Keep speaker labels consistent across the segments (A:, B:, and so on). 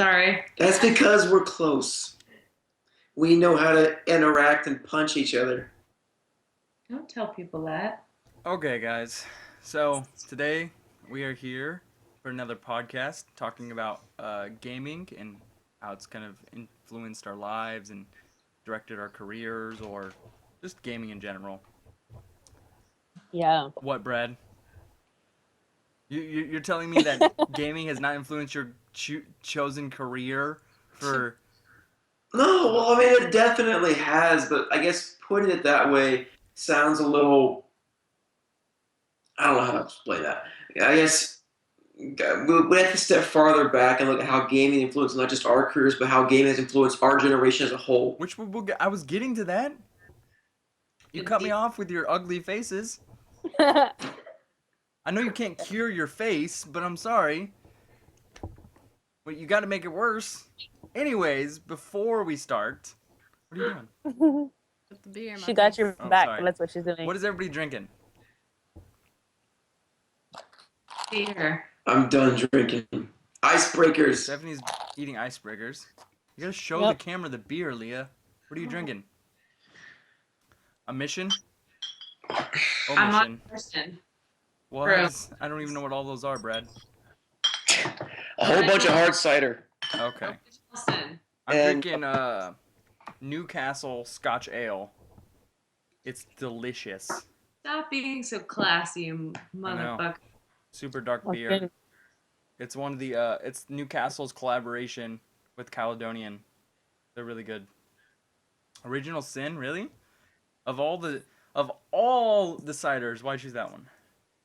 A: Sorry.
B: That's because we're close. We know how to interact and punch each other.
A: Don't tell people that.
C: Okay, guys. So today we are here for another podcast talking about gaming and how it's kind of influenced our lives and directed our careers or just gaming in general.
D: Yeah.
C: What, Brad? You're telling me that gaming has not influenced your chosen career for...
B: No, well, I mean, it definitely has, but I guess putting it that way sounds a little... I don't know how to explain that. I guess we have to step farther back and look at how gaming influenced not just our careers, but how gaming has influenced our generation as a whole.
C: I was getting to that. You cut me off with your ugly faces. I know you can't cure your face, but I'm sorry. But you got to make it worse. Anyways, before we start, what are you doing?
E: Put the beer in my
D: She got
E: face.
D: your
C: Oh,
D: back.
C: sorry.
D: That's what she's doing.
C: What is everybody drinking?
A: Beer.
B: I'm done drinking. Icebreakers.
C: Stephanie's eating icebreakers. You gotta show
D: Yep.
C: the camera the beer, Leah. What are you drinking? A mission?
A: I'm
C: Omission.
A: on person.
C: What?
A: Bro.
C: I don't even know what all those are, Brad.
B: A whole bunch of hard cider.
C: Okay.
A: Listen.
C: I'm
B: And-
C: drinking Newcastle Scotch Ale. It's delicious.
A: Stop being so classy, you motherfucker.
C: Super dark
D: Oh,
C: beer.
D: good.
C: It's one of the it's Newcastle's collaboration with Caledonian. They're really good. Original Sin, really? Of all the ciders, why choose that one?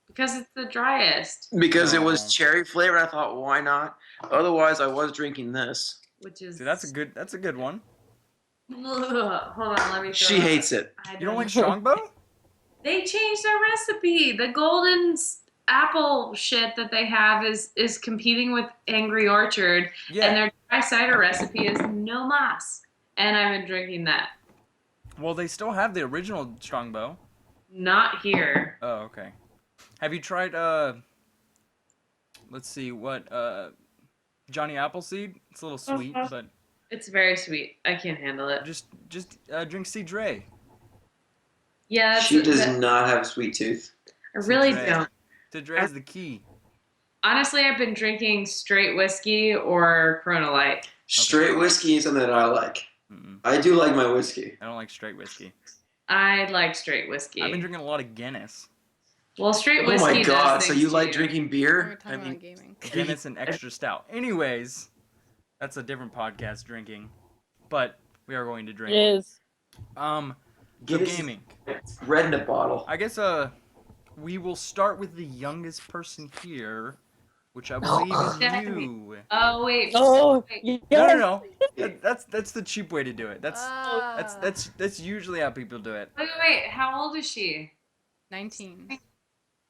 A: Because it's the driest,
B: Because it was
C: Oh.
B: cherry flavored, I thought, why not? Otherwise, I was drinking this.
A: which is.
C: See, that's a good one.
A: Ugh, hold on, let me.
B: She hates it.
C: You don't like Strongbow?
A: They changed their recipe. The golden apple shit that they have is competing with Angry Orchard, and
C: Yeah.
A: their dry cider recipe is no mas. And I've been drinking that.
C: Well, they still have the original Strongbow.
A: Not here.
C: Oh, okay. Have you tried let's see, what Johnny Appleseed? It's a little sweet, but
A: It's very sweet. I can't handle it.
C: just drink Cedre.
A: Yeah, that's,
B: She does
A: that-
B: not have a sweet tooth.
A: I really
C: Cedre.
A: don't.
C: Cedre is the key.
A: Honestly, I've been drinking straight whiskey or Corona Light.
B: Straight whiskey is something that I like.
C: Mm-mm.
B: I do like my whiskey.
C: I don't like straight whiskey.
A: I like straight whiskey.
C: I've been drinking a lot of Guinness.
A: Well, straight
B: Oh
A: whiskey
B: my god,
A: does
B: so
A: things
B: you
A: to
B: like drinking
E: We're
B: beer?
E: talking about gaming.
C: Guinness and extra stout. Anyways, that's a different podcast, drinking. But we are going to
D: It
C: drink.
D: is.
C: So
B: Guinness-
C: gaming.
B: It's red in a bottle.
C: I guess we will start with the youngest person here, which I believe is
A: Stephanie.
C: you.
A: Oh wait.
D: Oh,
A: Wait.
D: yes.
C: No. That's the cheap way to do it.
E: Ah.
C: That's usually how people do it.
A: Wait. How old is she?
E: 19.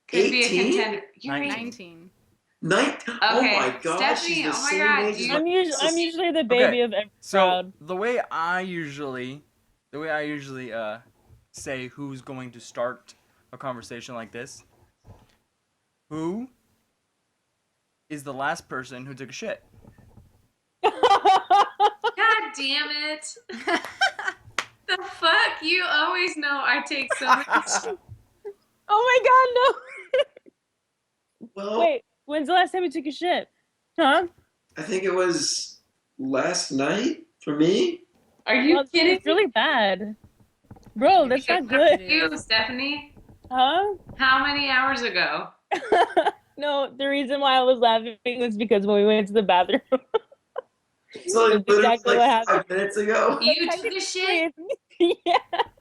A: Could be a
B: 18?
A: contender. You're
C: 19.
E: 19.
B: Oh
A: Okay,
B: my gosh,
A: Stephanie,
B: she's the
A: oh my
B: same
A: God,
B: age as
A: you-
B: my
D: I'm usually the baby
C: Okay,
D: of every
C: So
D: crowd.
C: the way I usually say who's going to start a conversation like this. Who is the last person who took a shit?
A: God damn it! The fuck? You always know I take so many.
D: Oh my god,
B: Well,
D: no! Wait, when's the last time you took a shit? Huh?
B: I think it was last night for me.
A: Are you
D: Well,
A: kidding?
D: It's really bad. Bro, that's not good.
A: You, Stephanie?
D: Huh?
A: How many hours ago?
D: No, the reason why I was laughing was because when we went to the bathroom.
B: So
D: That's
B: literally
D: exactly
B: like
D: what
B: 5 minutes ago.
A: You took a shit?
D: Yeah,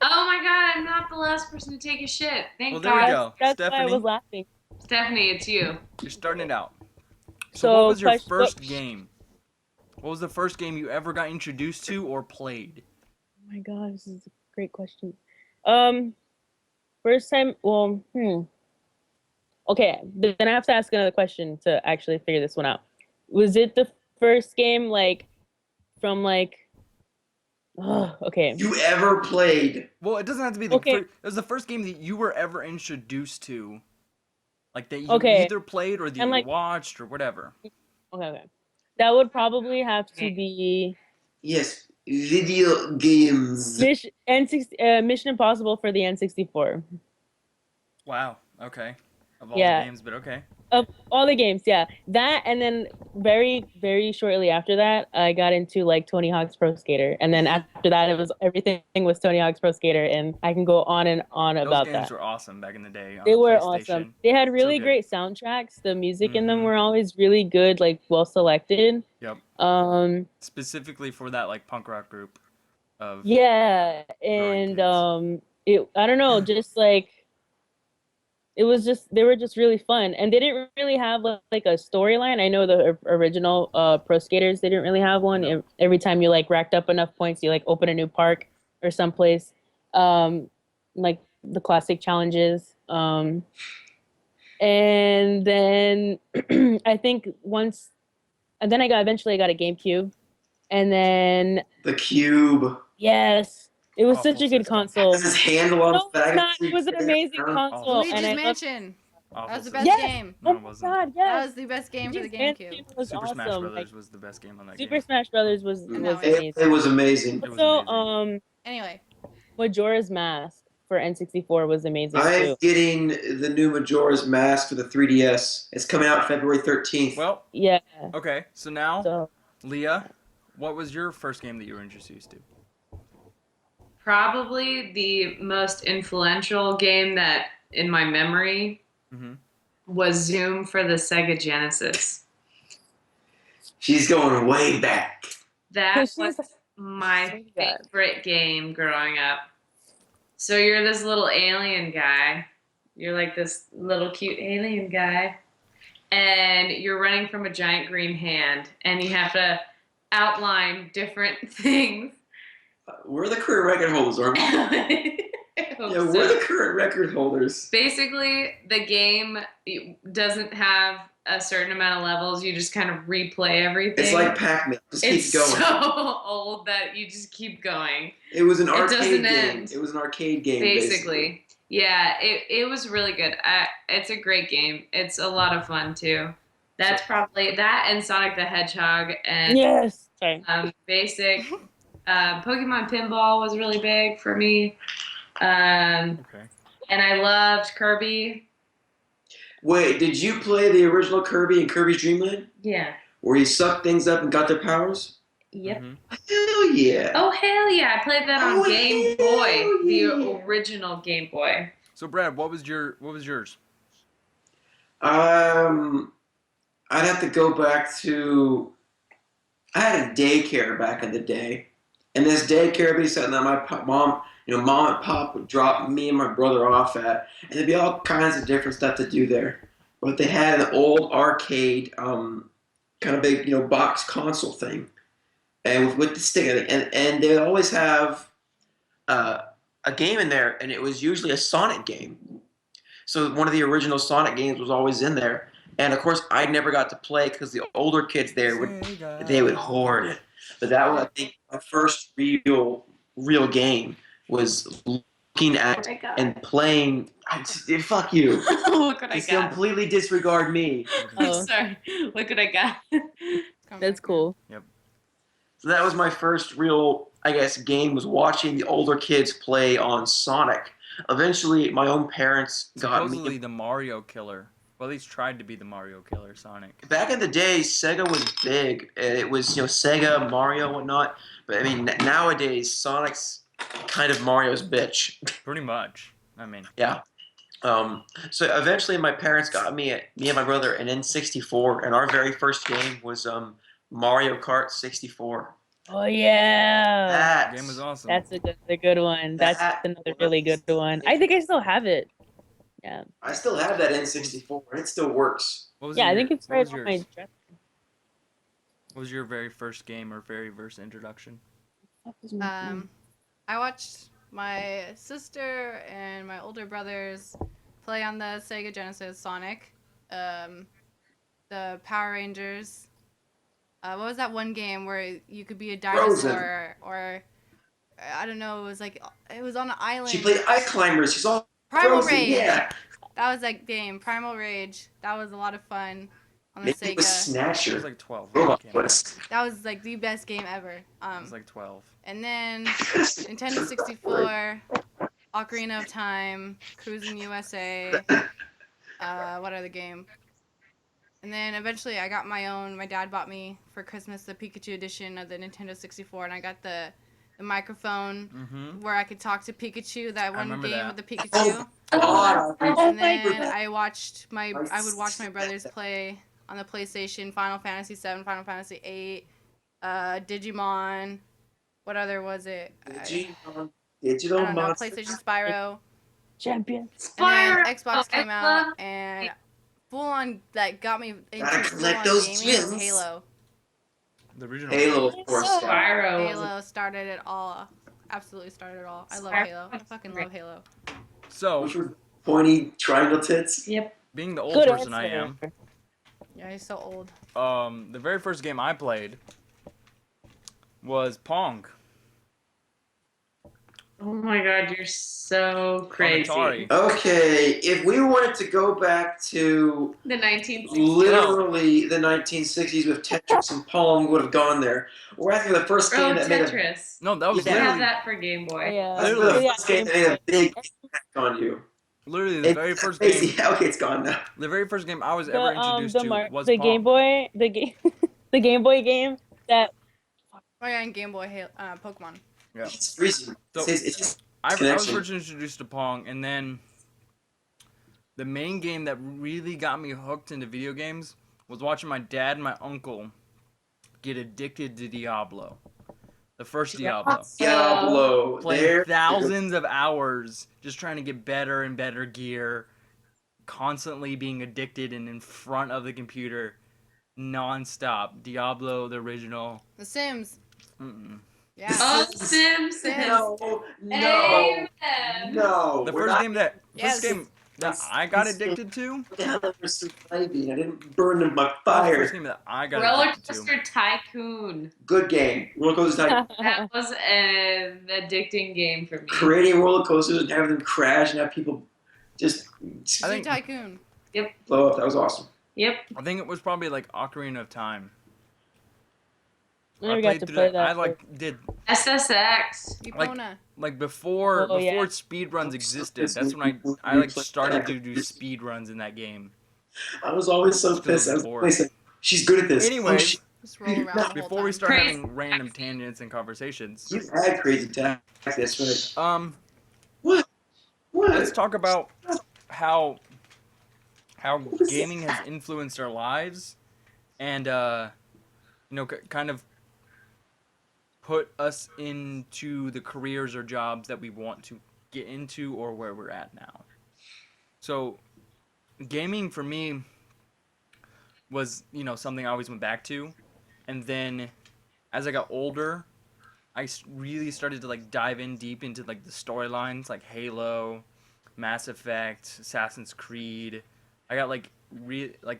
A: Oh my god, I'm not the last person to take a shit. Thank
C: Well, there we
A: God.
C: go.
D: that's why I
C: Stephanie,
D: was laughing.
A: Stephanie, it's you.
C: you're starting it out. So
D: So,
C: what was your
D: question-
C: first game? What was the first game you ever got introduced to or played?
D: Oh my god, this is a great question. First time, well, Okay, then I have to ask another question to actually figure this one out. Was it the first game, like, from, like... Oh, okay.
B: You ever played?
C: Well, it doesn't have to be the
D: Okay.
C: first. It was the first game that you were ever introduced to, like that you
D: Okay.
C: either played or that
D: And,
C: you
D: like-
C: watched or whatever.
D: Okay. That would probably have to be
B: Yes, video games.
D: Mission Impossible for the N64.
C: Wow. Okay. Of all the
D: Yeah,
C: games, but okay.
D: of all the games, yeah. That and then very, very shortly after that, I got into like Tony Hawk's Pro Skater, and then after that, it was everything was Tony Hawk's Pro Skater, and I can go on and on
C: Those
D: about
C: games
D: that.
C: were awesome back in the day on
D: They
C: the
D: were awesome.
C: PlayStation.
D: They had
C: So
D: really
C: good.
D: great soundtracks. The music in them
C: Mhm.
D: were always really good, like well selected.
C: Yep.
D: Um,
C: Specifically for that like punk rock group of
D: yeah,
C: growing
D: and
C: kids.
D: it I don't know, just like it was just they were just really fun, and they didn't really have like a storyline. I know the original Pro Skaters, they didn't really have one.
C: Nope.
D: Every time you like racked up enough points, you like open a new park or someplace, like the classic challenges. And then I think once, and then eventually I got a GameCube, and then
B: The Cube.
D: yes, it was
C: Awful
D: such a good
C: system.
B: Has
D: console.
B: his handle on
D: No,
B: the
D: it's
B: back.
D: not. It was an amazing
C: Awful.
D: console, and
E: Luigi's
D: I love.
E: Mansion.
C: Awful
E: That was the
C: system.
E: best
D: Yes.
E: game.
C: No,
D: Oh
C: it
D: my
C: wasn't.
D: God,
E: That
D: yes.
E: was the best game for the
D: Luigi's
E: GameCube.
D: Mansion was
C: Super Smash
D: awesome.
C: Brothers
D: Like
C: was the best game on that
D: Super
C: game.
D: Smash Brothers was
E: And that was
B: It was amazing.
C: It was
D: also
C: amazing.
E: Anyway,
D: Majora's Mask for N64 was amazing
B: I'm
D: too.
B: getting the new Majora's Mask for the 3DS. It's coming out February 13th.
C: Well,
D: Yeah.
C: okay. So now,
D: So
C: Leah, what was your first game that you were introduced to?
A: Probably the most influential game that in my memory
C: Mm-hmm.
A: was Zoom for the Sega Genesis.
B: She's going way back.
A: That
D: she's
A: was my
D: so good.
A: favorite game growing up. So you're this little alien guy. You're like this little cute alien guy. And you're running from a giant green hand. And you have to outline different things.
B: We're the current record holders, aren't we?
A: I hope
B: Yeah,
A: so.
B: we're the current record holders.
A: Basically, the game doesn't have a certain amount of levels. You just kind of replay everything.
B: It's like Pac-Man. Just
A: It's
B: keep going.
A: so old that you just keep going.
B: It was an
A: It
B: arcade
A: doesn't
B: game.
A: end.
B: It was an arcade game,
A: Basically. Yeah, it was really good. It's a great game. It's a lot of fun too. That's probably that and Sonic the Hedgehog and
D: Yes. Sorry.
A: basic Pokemon Pinball was really big for me.
C: Okay.
A: And I loved Kirby.
B: Wait, did you play the original Kirby and Kirby's Dream Land?
A: Yeah.
B: Where you sucked things up and got their powers?
A: Yep.
C: Mm-hmm.
B: Hell yeah.
A: Oh hell yeah! I played that on
B: Oh,
A: Game
B: hell
A: Boy, the
B: yeah.
A: original Game Boy.
C: So Brad, what was yours?
B: I'd have to go back to. I had a daycare back in the day, and this daycare be something that mom and pop would drop me and my brother off at, and there'd be all kinds of different stuff to do there. But they had an old arcade, kind of big, box console thing, and with the stick, and they always have a game in there, and it was usually a Sonic game. So one of the original Sonic games was always in there. And of course, I never got to play because the older kids there would hoard it. But that was, I think, my first real game was looking at and playing. Fuck you!
A: Look what I
B: Just
A: got.
B: completely disregard me.
A: I'm
D: Oh.
A: sorry. Look what I got.
D: That's cool.
B: So that was my first real, I guess, game, was watching the older kids play on Sonic. Eventually, my own parents got
C: Supposedly
B: me.
C: the Mario killer. Well, at least tried to be the Mario killer, Sonic.
B: Back in the day, Sega was big. It was, Sega, Mario, whatnot. But I mean, nowadays, Sonic's kind of Mario's bitch.
C: Pretty much. I mean,
B: Yeah. So eventually, my parents got me and my brother an N64, and our very first game was Mario Kart 64.
D: Oh yeah.
B: That
C: the game was awesome.
D: That's a good one. That's another really good one. I think I still have it. Yeah.
B: I still have that N64, and it still works.
C: What was
D: Yeah, I
C: your-
D: think it's
C: what
D: right
C: was
D: on my
C: yours?
D: dresser.
C: What was your very first game or very first introduction?
E: I watched my sister and my older brothers play on the Sega Genesis Sonic, the Power Rangers. What was that one game where you could be a dinosaur or I don't know? It was on an island.
B: She played Ice Climbers. She's all
E: Primal
B: frozen.
E: Rage.
B: Yeah.
E: That was that game, Primal Rage. That was a lot of fun. on the
B: Maybe it was
E: Sega.
C: It
B: Snatcher.
C: was like 12 when
B: Robot
C: it came out.
B: Quest.
E: That was like the best game ever.
C: It was like 12.
E: And then Nintendo 64, Ocarina of Time, Cruising USA. What other game? And then eventually I got my own. My dad bought me for Christmas the Pikachu edition of the Nintendo 64, and I got the microphone
C: Mm-hmm.
E: where I could talk to Pikachu. That one
C: remember
E: game
C: that.
E: with the Pikachu.
B: God,
E: And
D: my
E: then I would watch my brothers play on the PlayStation Final Fantasy 7, Final Fantasy 8, Digimon. What other was it?
B: Digimon,
E: I
B: Digital
E: don't know.
B: Monster.
E: PlayStation Spyro.
D: Champion.
E: And then
A: Spyro.
E: Xbox came
A: I
E: out,
A: love-
E: and full on that got me into
B: Gotta
E: full
B: collect
E: on
B: those
E: gaming was
B: gems.
E: Halo.
C: The original.
B: Halo, of course.
D: Oh.
A: Spyro. was
E: Halo started it all. Absolutely started it all. I love
A: Spyro
E: Halo. I fucking love Halo.
C: So,
B: Which were pointy triangle tits.
A: Yep.
C: being the old
D: Good
C: person I
D: answer.
C: am,
E: Yeah, he's so old.
C: the very first game I played was Pong
A: Oh my god, you're so
C: on
A: crazy.
C: Atari.
B: Okay, if we wanted to go back to
A: The 1960s.
B: literally the 1960s with Tetris and Pong, we would have gone there. We're after the first
A: Oh,
B: game that made a
A: Tetris.
C: No, that was
B: Yeah.
A: I have
C: literally,
A: that for Game Boy.
D: Yeah.
B: that's
C: Literally.
B: the
D: Yeah,
B: first game that made a big impact on you.
C: literally the very first game.
B: Okay, it's gone now.
C: The very first game I was ever introduced to was
D: the
C: Pong.
D: Game Boy, the game, the Game Boy game that
E: Oh yeah, and Game Boy Pokemon.
C: Yeah.
B: It's freezing.
C: So-
B: It's just
C: I was
B: connection.
C: first introduced to Pong, and then the main game that really got me hooked into video games was watching my dad and my uncle get addicted to Diablo. The first Diablo.
B: Diablo.
C: Playing
B: There.
C: thousands of hours just trying to get better and better gear, constantly being addicted and in front of the computer non-stop. Diablo, the original.
E: The Sims.
C: Mm-mm.
E: Yeah.
A: Oh, Sims.
B: No, no,
A: Amen.
B: no.
C: The
B: we're
C: first
B: not-
C: game that
E: Yes.
C: I got addicted to.
B: What the hell ever some baby? I didn't burn in my
C: That was the
B: fire.
C: first game that I got
A: Roller
C: addicted to.
A: Coaster Tycoon.
B: Good game. Roller coasters,
A: That was an addicting game for me.
B: creating roller coasters and having them crash and have people just
C: I
E: Zoo
C: think-
E: Tycoon.
B: blow up. That was awesome.
A: Yep.
C: I think it was probably like Ocarina of Time.
D: I never
C: I
D: got
C: played
D: to
C: through
D: play
C: that.
D: that.
C: I like did
A: SSX.
E: Epona.
C: like before
D: Oh, yeah.
C: speed runs existed. That's when I like started to do speed runs in that game.
B: I was always so
C: Just 'cause
B: pissed.
C: I
B: I
C: was
B: was
C: bored.
B: always like, she's good at this.
C: Anyways,
B: Oh,
E: Just roll around the whole
C: Before we
E: time.
C: start
A: Crazy.
C: having random tangents and conversations,
B: you had crazy tactics. Right? What?
C: let's talk about how gaming has influenced our lives and kind of put us into the careers or jobs that we want to get into or where we're at now. So gaming for me was something I always went back to, and then as I got older I really started to like dive in deep into like the storylines, like Halo, Mass Effect, Assassin's Creed. I got like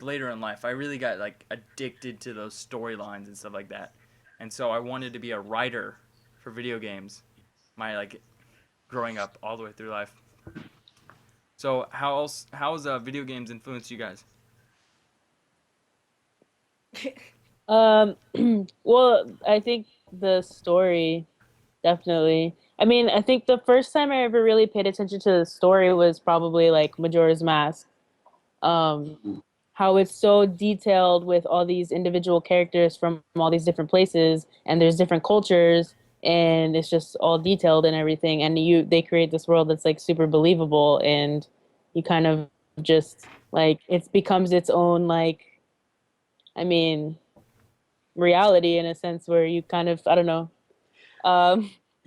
C: later in life I really got like addicted to those storylines and stuff like that, and so I wanted to be a writer for video games my like growing up all the way through life. So how's video games influenced you guys?
D: Well, I think the story definitely. I mean, I think the first time I ever really paid attention to the story was probably like Majora's Mask. How it's so detailed with all these individual characters from all these different places, and there's different cultures, and it's just all detailed and everything. And they create this world that's like super believable, and you kind of just like it becomes its own like, I mean, reality in a sense where you kind of, I don't know.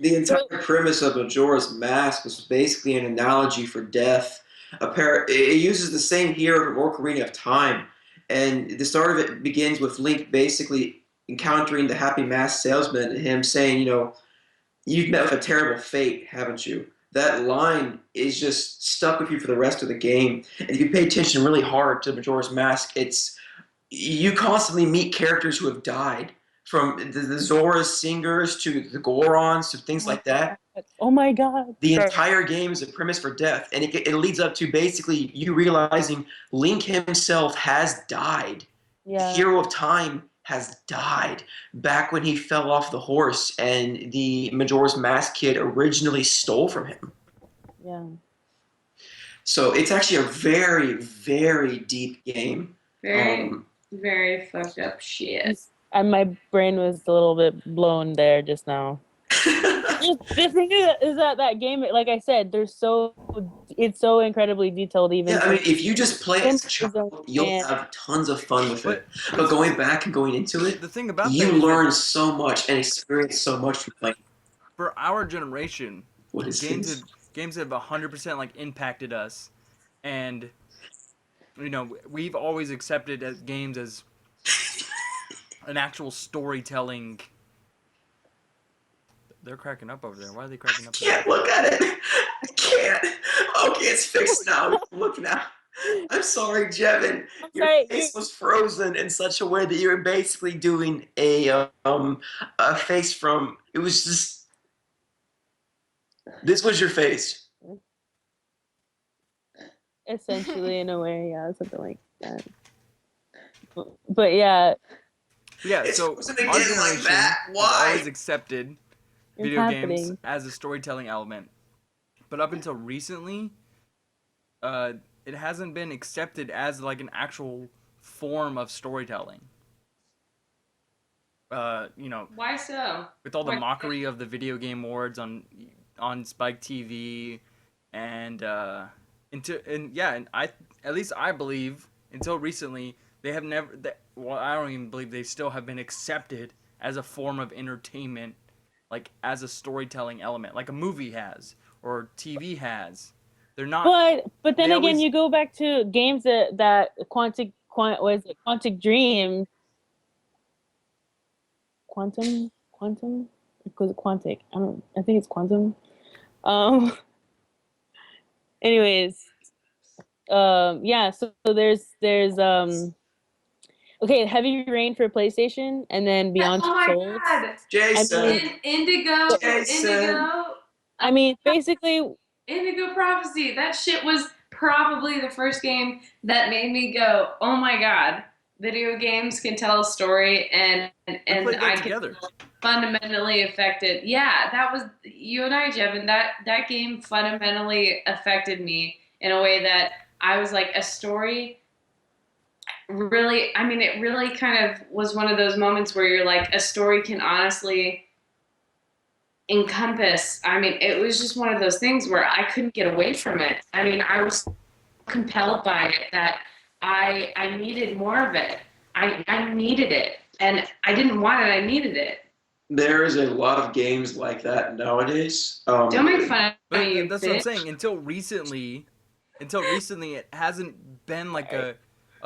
B: The entire premise of Majora's Mask was basically an analogy for death. It uses the same hero from Ocarina of Time, and the start of it begins with Link basically encountering the Happy Mask salesman and him saying, you've met with a terrible fate, haven't you? That line is just stuck with you for the rest of the game. And if you pay attention really hard to Majora's Mask, you constantly meet characters who have died, from the Zora's Singers to the Gorons to things like that.
D: Oh my god.
B: The entire game is a premise for death, and it leads up to basically you realizing Link himself has died the hero of time has died back when he fell off the horse and the Majora's Mask kid originally stole from him.
D: Yeah.
B: So it's actually a very, very deep game.
A: Very, very fucked up shit.
D: And my brain was a little bit blown there just now. The thing is that game, like I said, it's so incredibly detailed. Even
B: yeah, I mean, if you just play as a child, you'll have tons of fun with it. But going back and going into it,
C: The thing about
B: you
C: that is
B: learn so much and experience so much from playing.
C: for our generation,
B: What is this?
C: games have 100% like impacted us, and we've always accepted games as an actual storytelling. They're cracking up over there. Why are they cracking up?
B: I can't look at it. I can't. Okay, it's fixed now. Look now. I'm sorry, Jevin. Your face was frozen in such a way that you were basically doing a face from. It was just. This was your face.
D: Essentially, in a way, yeah, something like that. But yeah.
C: Yeah, so our generation has always accepted video games as a storytelling element, but up until recently, it hasn't been accepted as like an actual form of storytelling.
A: Why so?
C: With all the mockery of the video game awards on Spike TV, and at least I believe until recently they have never. I don't even believe they still have been accepted as a form of entertainment, like as a storytelling element, like a movie has or TV has. They're not.
D: But then again, you go back to games that Quantic Dream. Quantum? Was it Quantic? I think it's Quantum. Anyways, yeah. So there's okay, Heavy Rain for PlayStation, and then Beyond Two Souls.
A: God.
B: Jason.
A: Indigo.
B: Jason.
A: Indigo.
D: I mean, basically.
A: Indigo Prophecy. That shit was probably the first game that made me go, "Oh my god, video games can tell a story," and I can fundamentally affected. Yeah, that was you and I, Jevin. That game fundamentally affected me in a way that I was like, a story. Really, I mean, it really kind of was one of those moments where you're like, a story can honestly encompass. I mean, it was just one of those things where I couldn't get away from it. I mean, I was compelled by it that I needed more of it. I needed it, and I didn't want it. I needed it.
B: There is a lot of games like that nowadays.
A: Don't make fun of me,
C: that's what I'm saying. Until recently, it hasn't been like a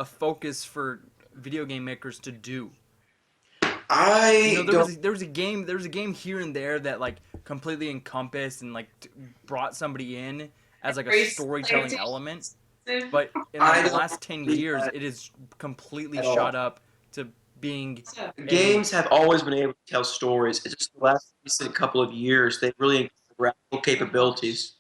C: focus for video game makers to do. There was a game here and there that like completely encompassed and like brought somebody in as like a storytelling element. But in like the last 10 years, it is completely shot up to being.
B: Games have always been able to tell stories. It's just the last recent couple of years they've really increased graphical capabilities.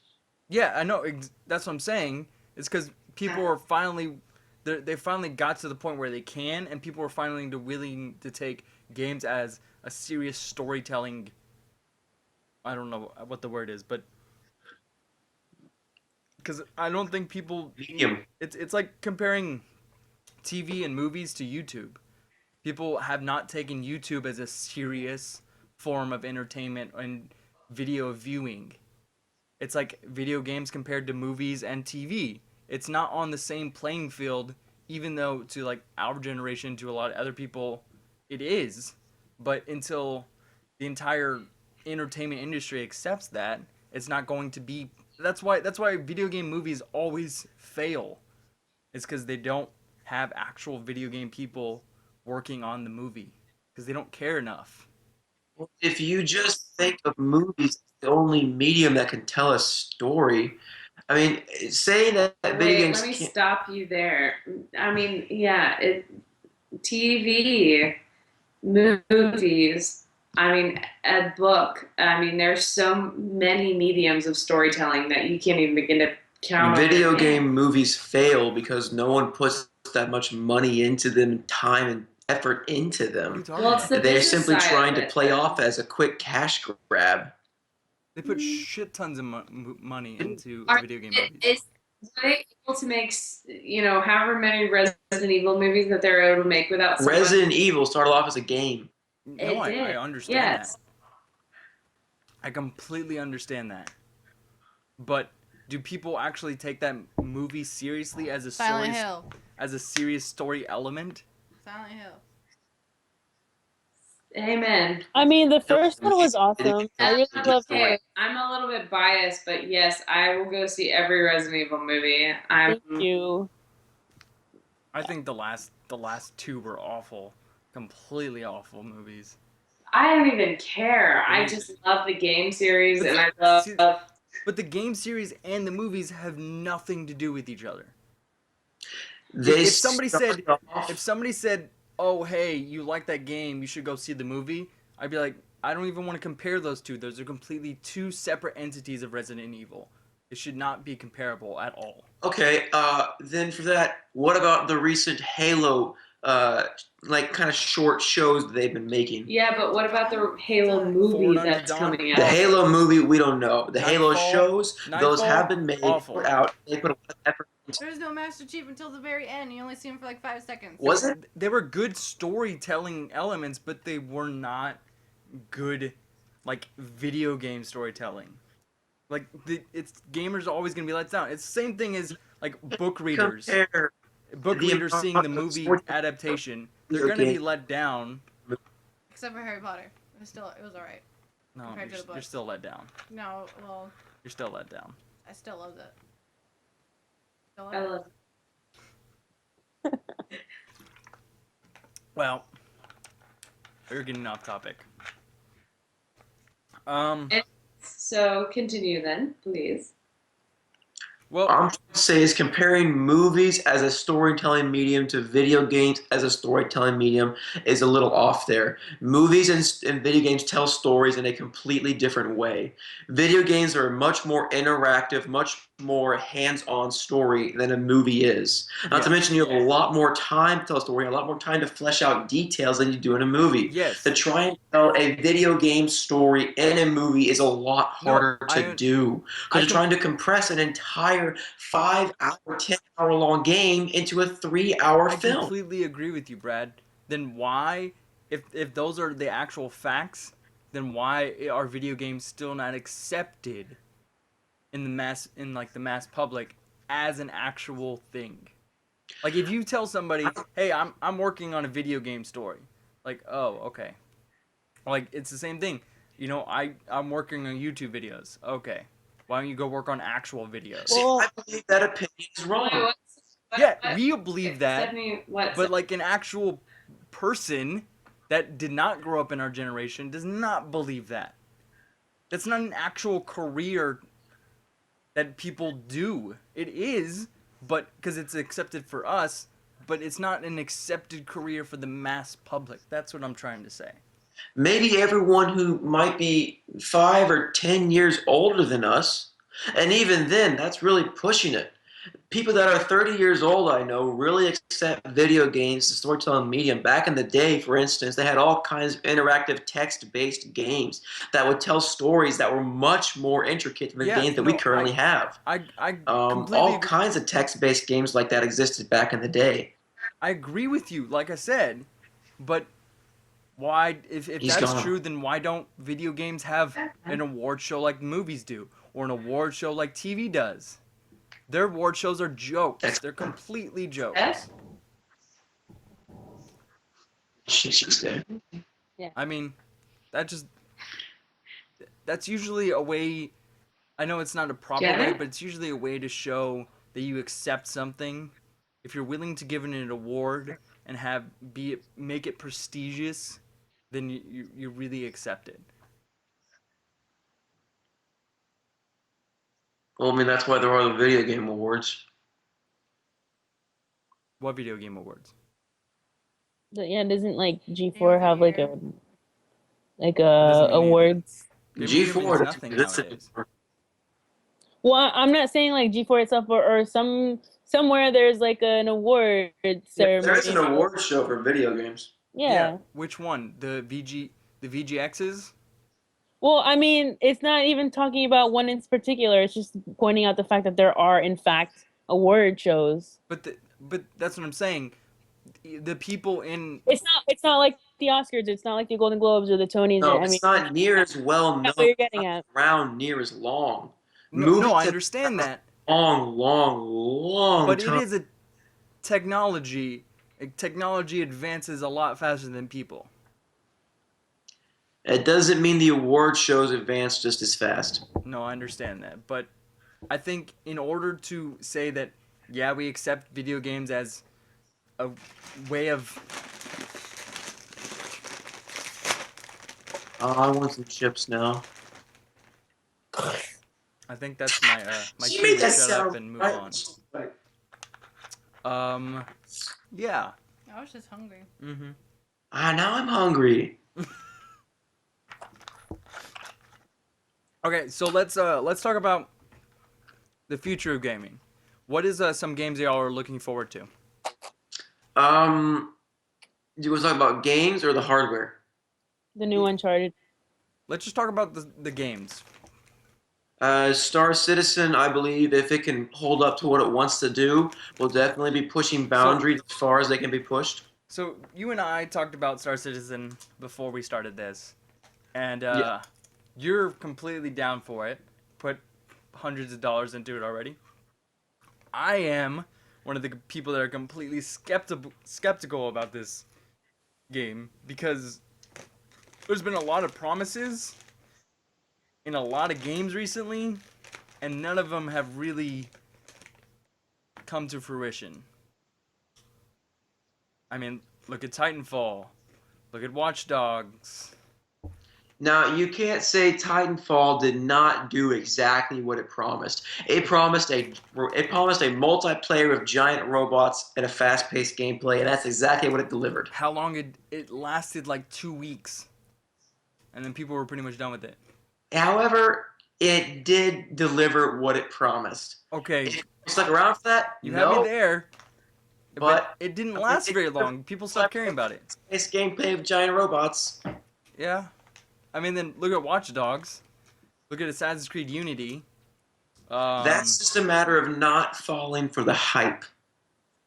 C: Yeah, I know. That's what I'm saying. It's because people are finally. They finally got to the point where they can, and people are finally willing to take games as a serious storytelling. I don't know what the word is, but because I don't think people.
B: Medium.
C: It's like comparing TV and movies to YouTube. People have not taken YouTube as a serious form of entertainment and video viewing. It's like video games compared to movies and TV. It's not on the same playing field, even though to like our generation, to a lot of other people, it is. But until the entire entertainment industry accepts that, it's not going to be. That's why video game movies always fail. It's because they don't have actual video game people working on the movie because they don't care enough.
B: If you just think of movies as the only medium that can tell a story, I mean, saying that video games.
A: Let me stop you there. I mean, yeah, TV, movies. I mean, a book. I mean, there's so many mediums of storytelling that you can't even begin to count.
B: Video game movies fail because no one puts that much money into them, time and effort into
C: What are you
B: them.
C: talking
A: Well, it's
C: about?
A: the
B: They're
A: business
B: simply
A: side
B: trying
A: of
B: to
A: it.
B: play off as a quick cash grab.
C: They put shit tons of money into
A: Are-
C: video game
A: it-
C: movies.
A: Were they able to make, however many Resident Evil movies that they're able to make without someone?
B: Resident Evil started off as a game.
C: No,
A: It
C: I
A: did.
C: understand
A: Yes.
C: that. I completely understand that. But do people actually take that movie seriously as a
E: Silent Hill.
C: as a serious story element?
E: Silent Hill.
A: Amen.
D: I mean, the first one was awesome. I really loved it.
A: Okay, I'm a little bit biased, but yes, I will go see every Resident Evil movie.
D: Thank you.
C: I think the last two were awful, completely awful movies.
A: I don't even care. I just love the game series, and I love.
C: See, but the game series and the movies have nothing to do with each other. If somebody said, "Oh, hey, you like that game? You should go see the movie," I'd be like, I don't even want to compare those two. Those are completely two separate entities of Resident Evil. It should not be comparable at all.
B: Okay, then for that, what about the recent Halo, kind of short shows that they've been making?
A: Yeah, but what about the Halo movie
C: Forward Unto
A: that's
C: Dawn?
A: coming
B: The
A: out?
B: Halo movie, we don't know. The Halo
C: Nightfall-
B: shows, those
C: Nightfall,
B: have been made,
C: awful.
B: put out. They put a lot of effort into.
E: There's no Master Chief until the very end. You only see him for like 5 seconds.
B: Was it?
C: There were good storytelling elements, but they were not good, like, video game storytelling. Like, it's gamers are always gonna be let down. It's the same thing as like book readers.
B: Compare
C: Book
B: the
C: readers seeing the
B: amount of
C: movie
B: story-
C: adaptation, they're
B: video
C: gonna be
B: game.
C: let down.
E: Except for Harry Potter. It was alright.
C: No,
E: Compared to the
C: you're
E: books.
C: still let down.
E: No, well,
C: You're still let down.
E: I still loved it. Still
A: I
E: love it.
A: love.
C: Well, we're getting off topic.
A: So continue then, please.
C: Well,
B: I'm trying to say is comparing movies as a storytelling medium to video games as a storytelling medium is a little off there. Movies and video games tell stories in a completely different way. Video games are a much more interactive, much more hands-on story than a movie is. Not to
C: Yeah.
B: mention you have a lot more time to tell a story, a lot more time to flesh out details than you do in a movie.
C: yes.
B: To try and tell a video game story in a movie is a lot harder
C: I-
B: to do.
C: I
B: Because you're trying to compress an entire 5-hour, 10-hour long game into a 3-hour
C: I
B: film.
C: completely agree with you, Brad. Then why, if those are the actual facts, then why are video games still not accepted in the mass public as an actual thing? Like, if you tell somebody, "Hey, I'm working on a video game story," like, "Oh, okay." Like, it's the same thing. I'm working on YouTube videos. Okay. Why don't you go work on actual videos?
B: See,
D: Well-
B: I believe that opinion is wrong.
A: Wait,
C: Yeah, we believe that,
A: Stephanie, what?
C: but like an actual person that did not grow up in our generation does not believe that. That's not an actual career that people do. It is, but because it's accepted for us, but it's not an accepted career for the mass public. That's what I'm trying to say.
B: Maybe everyone who might be 5 or 10 years older than us, and even then, that's really pushing it. People that are 30 years old, I know, really accept video games, the storytelling medium. Back in the day, for instance, they had all kinds of interactive text-based games that would tell stories that were much more intricate than the
C: Yeah,
B: games that we
C: no,
B: currently have.
C: I completely
B: All
C: agree.
B: kinds of text-based games like that existed back in the day.
C: I agree with you, like I said, but why, if
B: He's
C: that's
B: gone.
C: true, then why don't video games have an award show like movies do, or an award show like TV does? Their award shows are jokes. They're completely jokes.
B: She's there.
C: I mean, that's usually a way. I know it's not a proper
A: Get
C: way,
A: it?
C: but it's usually a way to show that you accept something. If you're willing to give it an award and make it prestigious, then you really accept it.
B: Well, I mean, that's why there are the video game awards.
C: What video game awards?
D: Yeah, doesn't like
E: Game
D: G4
E: of the
D: have like
E: Year.
C: doesn't mean
D: awards?
C: Game of the Year
B: G4
C: means
B: doesn't
C: nothing
B: exist
C: nowadays.
B: anymore.
D: Well, I'm not saying like G4 itself or some somewhere there's like an award ceremony.
B: There is an award show for video games.
D: Yeah.
C: Which one? The VGXs?
D: Well, I mean, it's not even talking about one in particular. It's just pointing out the fact that there are, in fact, award shows.
C: But that's what I'm saying. The people in
D: It's not like the Oscars. It's not like the Golden Globes or the Tonys.
B: No,
D: I mean,
B: it's not near as well known.
D: that's what you're getting at.
B: Around near as long.
C: no, I
B: Movies
C: understand that.
B: Long
C: But
B: time.
C: it is a technology. Technology advances a lot faster than people.
B: It doesn't mean the award shows advance just as fast.
C: No, I understand that. But I think in order to say that, yeah, we accept video games as a way of...
B: Oh, I want some chips now.
C: I think that's my
B: She
C: cue
B: made
C: to
B: that
C: shut
B: sound
C: up and move
B: right.
C: on. Yeah.
E: I was just hungry.
C: Mm-hmm.
B: Now I'm hungry.
C: Okay, so let's talk about the future of gaming. What is some games y'all are looking forward to?
B: You want to talk about games or the hardware?
D: The new Uncharted.
C: Let's just talk about the games.
B: Star Citizen, I believe, if it can hold up to what it wants to do, will definitely be pushing boundaries as far as they can be pushed.
C: So you and I talked about Star Citizen before we started this, and
B: Yeah.
C: you're completely down for it. Put hundreds of dollars into it already. I am one of the people that are completely skeptical about this game because there's been a lot of promises in a lot of games recently, and none of them have really come to fruition. I mean, look at Titanfall. Look at Watch Dogs.
B: Now, you can't say Titanfall did not do exactly what it promised. It promised a multiplayer of giant robots and a fast-paced gameplay, and that's exactly what it delivered.
C: How long it lasted, like 2 weeks. And then people were pretty much done with it.
B: However, it did deliver what it promised.
C: Okay,
B: It stuck around for that?
C: you
B: No.
C: have me there.
B: But
C: it didn't last very long. People stopped caring about it.
B: It's gameplay of giant robots.
C: Yeah. I mean, then look at Watch Dogs. Look at Assassin's Creed Unity.
B: That's just a matter of not falling for the hype.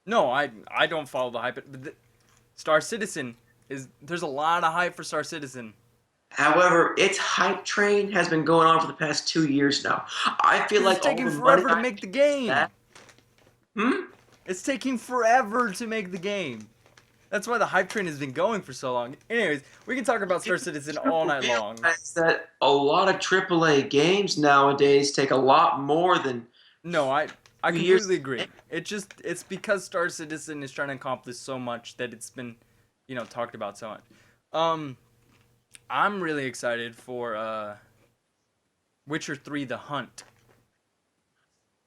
C: No, I don't follow the hype. But Star Citizen there's a lot of hype for Star Citizen.
B: However, its hype train has been going on for the past 2 years now. I feel like
C: It's taking
B: all the
C: forever
B: money
C: to make the game.
B: Hmm?
C: It's taking forever to make the game. That's why the hype train has been going for so long. Anyways, we can talk about Star Citizen all night long.
B: Realize that a lot of AAA games nowadays take a lot more than...
C: No, I
B: Years-
C: completely agree. It's because Star Citizen is trying to accomplish so much that it's been, talked about so much. I'm really excited for Witcher 3: The Hunt.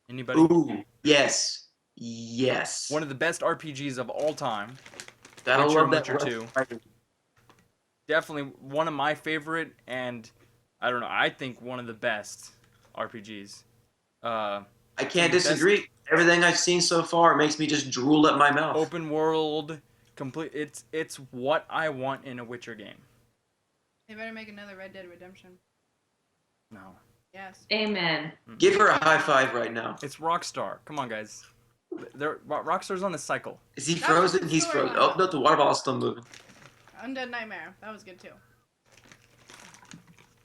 C: Anybody?
B: Ooh, yes. Yes.
C: One of the best RPGs of all time.
B: Gotta
C: Witcher
B: love
C: and
B: that
C: Witcher 2.
B: website.
C: Definitely one of my favorite, and I think one of the best RPGs.
B: I can't disagree. Everything I've seen so far makes me just drool at my mouth.
C: Open world, complete. It's what I want in a Witcher game.
E: They better make another Red Dead Redemption.
C: No,
E: Yes.
A: Amen.
B: Give her a high five right now.
C: it's Rockstar. Come on, guys. Rockstar's on a cycle.
B: Is he
E: That was
B: frozen?
E: the
B: He's
E: story
B: frozen.
E: line.
B: Oh, no, the water bottle's still moving.
E: Undead Nightmare. That was good too.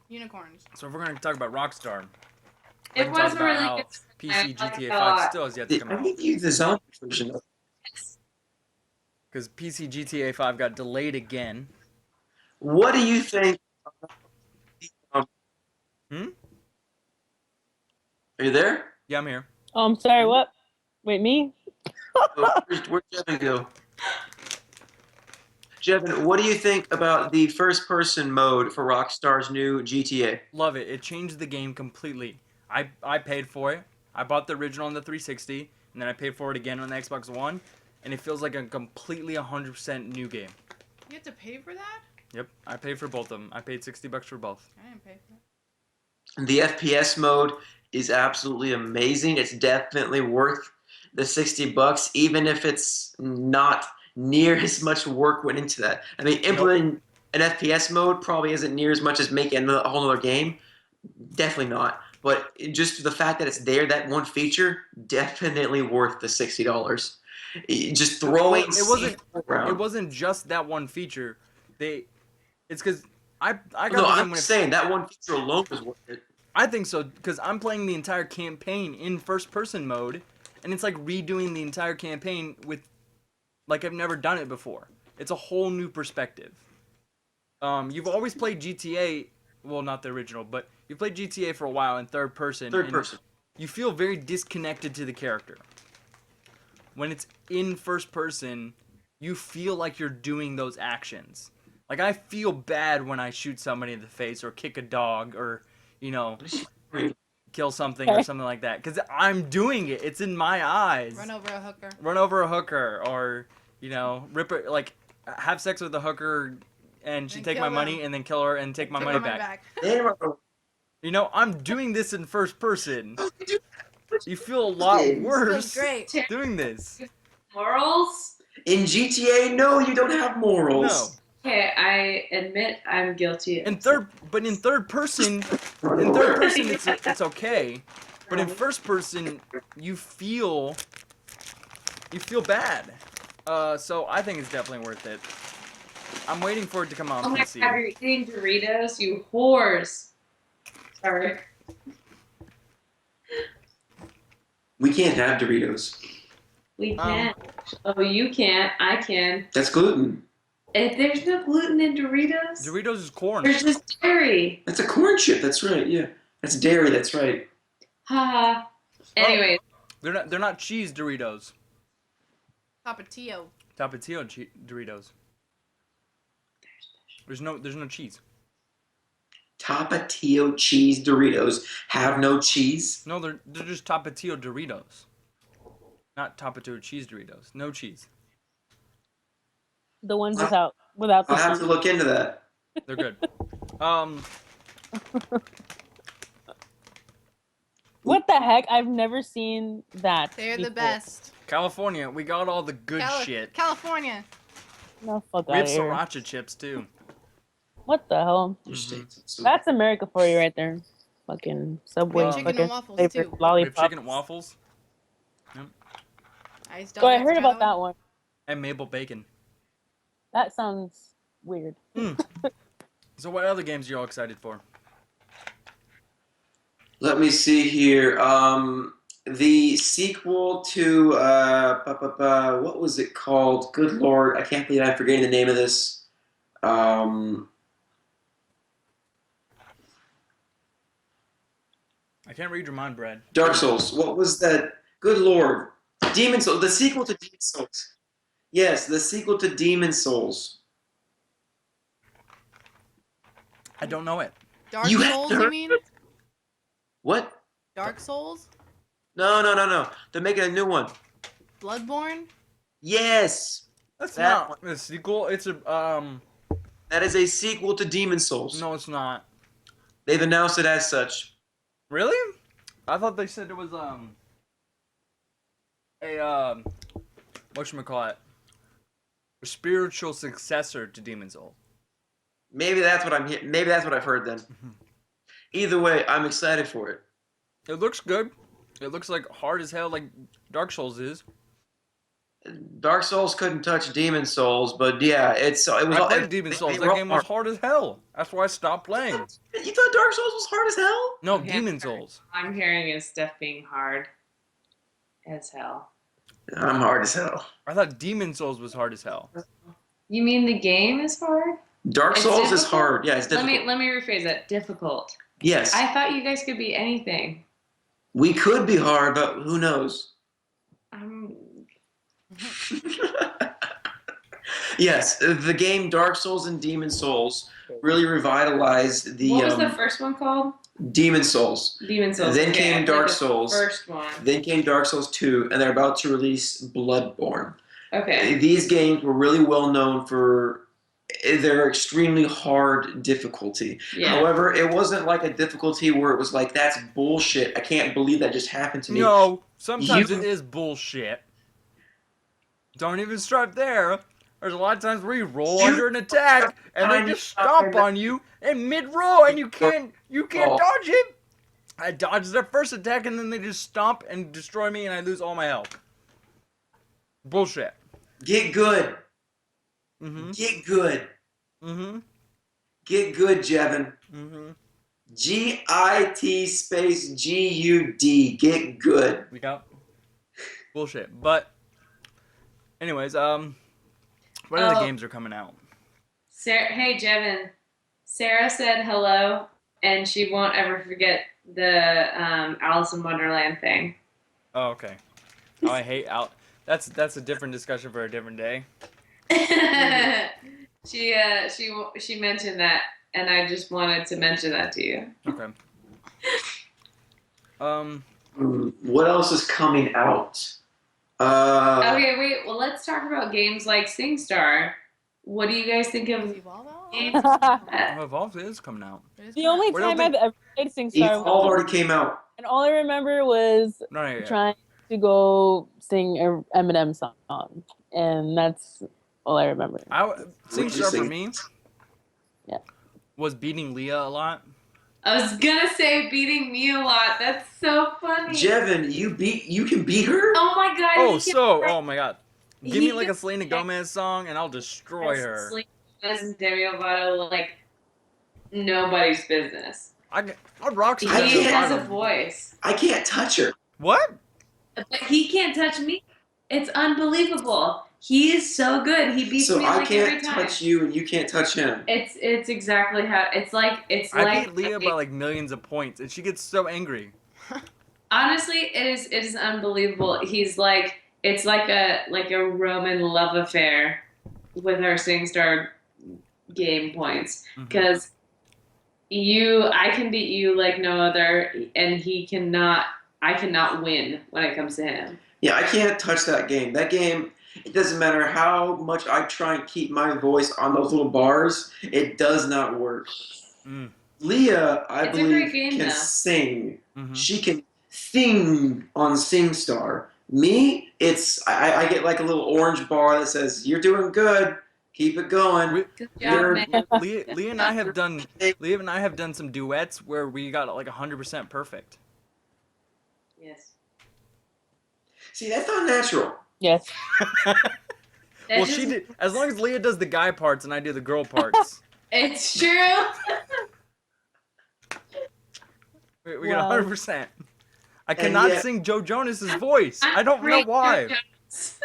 E: Unicorns.
C: So if we're gonna talk about Rockstar, we
A: It
C: can talk
A: was a
C: about
A: really
C: how
A: good.
C: PC
A: I like
C: GTA
A: it a
C: 5
A: lot.
C: still has yet to come
B: I
C: out
B: need to use the zombie version of
C: because PC GTA 5 got delayed again.
B: What do you think?
C: Hmm?
B: Are you there?
C: Yeah, I'm here.
D: Oh, I'm sorry, what? Wait, me?
B: Where'd Jevin go? Jevin, what do you think about the first-person mode for Rockstar's new GTA?
C: Love it. It changed the game completely. I paid for it. I bought the original on the 360, and then I paid for it again on the Xbox One, and it feels like a completely 100% new game.
E: You have to pay for that?
C: Yep, I paid for both of them. I paid $60 for both.
E: I didn't pay for that.
B: The FPS mode is absolutely amazing. It's definitely worth the $60, even if it's not near as much work went into that. I mean, implementing an FPS mode probably isn't near as much as making a whole other game. Definitely not. But just the fact that it's there, that one feature, definitely worth the $60. Just throwing
C: It wasn't just that one feature. It's because I got
B: no,
C: the game
B: I'm
C: when
B: just saying that one feature alone was worth it.
C: I think so because I'm playing the entire campaign in first-person mode, and it's like redoing the entire campaign with like I've never done it before. It's a whole new perspective. You've always played GTA, well, not the original, but you played GTA for a while in third person. You feel very disconnected to the character. When it's in first person, you feel like you're doing those actions. Like I feel bad when I shoot somebody in the face or kick a dog or, kill something or something like that because I'm doing it. It's in my eyes.
E: Run over a hooker.
C: Or, rip it, like have sex with a hooker and she take my money and then kill her and take my money back. I'm doing this in first person. You feel a lot worse doing this.
A: Morals?
B: In GTA, no, you don't have morals.
C: No.
A: Okay, I admit I'm guilty.
C: In third person, it's okay. But in first person, you feel bad. So I think it's definitely worth it. I'm waiting for it to come out on PC.
A: Oh my God, you're eating Doritos, you whores. Sorry.
B: We can't have Doritos.
A: We can't. Oh, you can't. I can.
B: That's gluten.
A: There's no gluten in Doritos.
C: Doritos is corn.
A: There's just dairy.
B: That's a corn chip. That's right. Yeah, that's dairy. That's right.
A: Ha. Anyway.
C: They're not cheese Doritos.
E: Tapatio
C: Doritos. There's no cheese.
B: Tapatio cheese Doritos have no cheese?
C: No, they're just Tapatio Doritos. Not Tapatio cheese Doritos. No cheese.
D: The ones without the
B: I'll have
D: cheese.
B: to look into that.
C: They're good.
D: What the heck? I've never seen that.
E: They're
D: before.
E: the best.
C: California, we got all the good shit.
E: California.
D: No, fuck
C: We have
D: out here.
C: sriracha chips too.
D: What the hell?
B: So,
D: That's America for you right there. Fucking Subway.
E: We have chicken
D: fucking
E: and waffles
D: favorite
E: too.
C: We have
D: lollipop.
C: chicken and waffles
D: Oh, I heard about that one.
C: and maple bacon.
D: That sounds weird.
C: So what other games are you all excited for?
B: let me see here. The sequel to what was it called? Good Lord, I can't believe I'm forgetting the name of this.
C: I can't read your mind, Brad.
B: Dark Souls. What was that? Good Lord. Demon Souls. The sequel to Demon Souls. Yes, the sequel to Demon Souls.
C: I don't know it.
E: Dark
B: You
E: Souls,
B: heard-
E: you mean?
B: What?
E: Dark Souls?
B: No. They're making a new one.
E: Bloodborne?
B: Yes.
C: That's
B: That
C: not a sequel. It's a
B: That is a sequel to Demon Souls.
C: No, it's not.
B: They've announced it as such.
C: Really? I thought they said it was whatchamacallit? A spiritual successor to Demon Souls.
B: Maybe that's what Maybe that's what I've heard then. Either way, I'm excited for it.
C: It looks good. It looks like hard as hell, like Dark Souls is.
B: Dark Souls couldn't touch Demon Souls, but yeah, it was.
C: I
B: all,
C: played Demon Souls.
B: they
C: That
B: were
C: game
B: all
C: was hard as hell. That's why I stopped playing.
B: You thought Dark Souls was hard as hell?
C: No,
A: Okay.
C: Demon Souls.
A: I'm hearing is stuff being hard as hell.
B: I'm hard as hell.
C: I thought Demon Souls was hard as hell.
A: You mean the game is hard?
B: Dark
A: It's
B: Souls is
A: difficult?
B: hard. Yeah, it's difficult.
A: Let me rephrase that. Difficult.
B: Yes,
A: I thought you guys could be anything.
B: we could be hard, but who knows? Yes, the game Dark Souls and Demon Souls really revitalized the.
A: What was the first one called?
B: Demon Souls.
A: Demon Souls.
B: Then
A: Okay,
B: came
A: I played
B: Dark
A: the
B: Souls.
A: First one.
B: Then came Dark Souls 2, and they're about to release Bloodborne.
A: Okay.
B: These games were really well known for their extremely hard difficulty.
A: Yeah.
B: However, it wasn't like a difficulty where it was like, that's bullshit. I can't believe that just happened to me.
C: No, Sometimes it is bullshit. Don't even start there. There's a lot of times where you roll under an attack and they just stomp on you in mid-roll and you can't dodge it. I dodged their first attack and then they just stomp and destroy me and I lose all my health. Bullshit.
B: Get good.
C: Mm-hmm.
B: Get good.
C: Mm-hmm.
B: Get good, Jevin.
C: Mm-hmm.
B: GIT space GUD. Get good.
C: Yep. Bullshit. But anyways, what other games are coming out?
A: Sarah, hey, Jevin. Sarah said hello, and she won't ever forget the Alice in Wonderland thing.
C: Oh, okay. Oh, I hate out. That's a different discussion for a different day.
A: She mentioned that, and I just wanted to mention that to you.
C: Okay.
B: What else is coming out?
A: Okay, wait. Well, let's talk about games like SingStar. What do you guys think
E: Is
A: of
E: Evolve out?
A: games?
C: Oh, Evolve is coming out.
E: It is
D: The
E: coming
D: only
E: out.
C: What do you
D: time
C: think-
D: I've ever played SingStar
B: Evolve
D: was,
B: already came out.
D: and all I remember was
C: No, not yet.
D: trying to go sing an Eminem song, and that's all I remember.
C: SingStar for
B: sing?
C: me.
D: Yeah.
C: Was beating Leah a lot.
A: I was gonna say beating me a lot. That's so funny.
B: Jevin, you can beat her?
A: Oh my god.
C: Oh,
A: he
C: oh my god. Give me
A: He
C: like a
A: can-
C: Selena Gomez song and I'll destroy her.
A: And Demi Lovato like nobody's business.
C: I'd rock
A: He
C: Demi
A: has a
C: Lovato.
A: voice,
B: I can't touch her.
C: What?
A: but he can't touch me. It's unbelievable. He is so good. He beats
B: So
A: me
B: I
A: like every
B: can't
A: time.
B: touch you and you can't touch him.
A: It's exactly how it's like.
C: I beat Leah by like millions of points and she gets so angry.
A: Honestly, it is unbelievable. He's like it's like a Roman love affair with our SingStar game points
C: Mhm.
A: because I can beat you like no other, and I cannot win when it comes to him.
B: Yeah, I can't touch that game. That game, it doesn't matter how much I try and keep my voice on those little bars, it does not work.
C: Mm.
B: Leah, I
A: It's a great
B: believe,
A: game,
B: can
A: though.
B: sing.
C: Mhm.
B: She can sing on SingStar. Me, I get like a little orange bar that says, "You're doing good. Keep it going."
A: Good
B: You're-
A: job, man.
C: Leah and I have done some duets where we got like 100% perfect.
A: Yes.
B: See, that's not natural.
D: Yes.
C: Well, she did. As long as Leah does the guy parts and I do the girl parts,
A: It's true.
C: we get
D: Wow.
C: 100%. I cannot
B: yet-
C: sing Joe Jonas's voice. I don't know why.
A: Jones.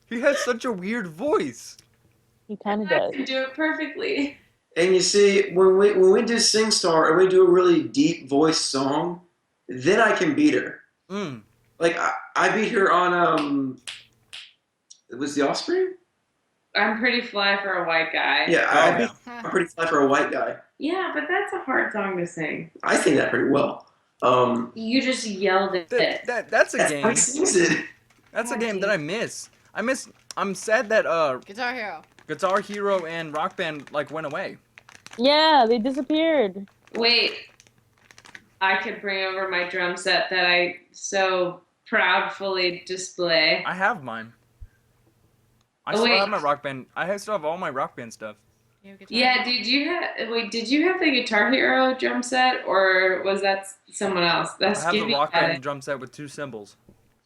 C: He has such a weird voice.
D: He kind of
A: I
D: does.
A: can do it perfectly.
B: And you see, when we do SingStar and we do a really deep voice song, then I can beat her.
C: Mm.
B: Like I beat her on it was The Offspring?
A: I'm pretty fly for a white guy.
B: Yeah,
C: Oh,
B: I beat
C: yeah.
B: I'm pretty fly for a white guy.
A: Yeah, but that's a hard song to sing.
B: I sing that pretty well.
A: You just yelled it.
C: That's a
B: That's
C: game.
B: how he sings it.
C: That's a game that I miss. I'm sad that
E: Guitar Hero.
C: Guitar Hero and Rock Band like went away.
D: Yeah, they disappeared.
A: Wait, I could bring over my drum set that I so proudly display.
C: I have mine. I
A: Oh,
C: still
A: wait.
C: have my Rock Band. still have all my Rock Band stuff.
E: You have Guitar
A: Yeah,
E: Hero?
A: did you have the Guitar Hero drum set, or was that someone else?
C: I
A: That's
C: have the
A: Gibby
C: Rock
A: had
C: Band
A: it.
C: drum set with 2 cymbals.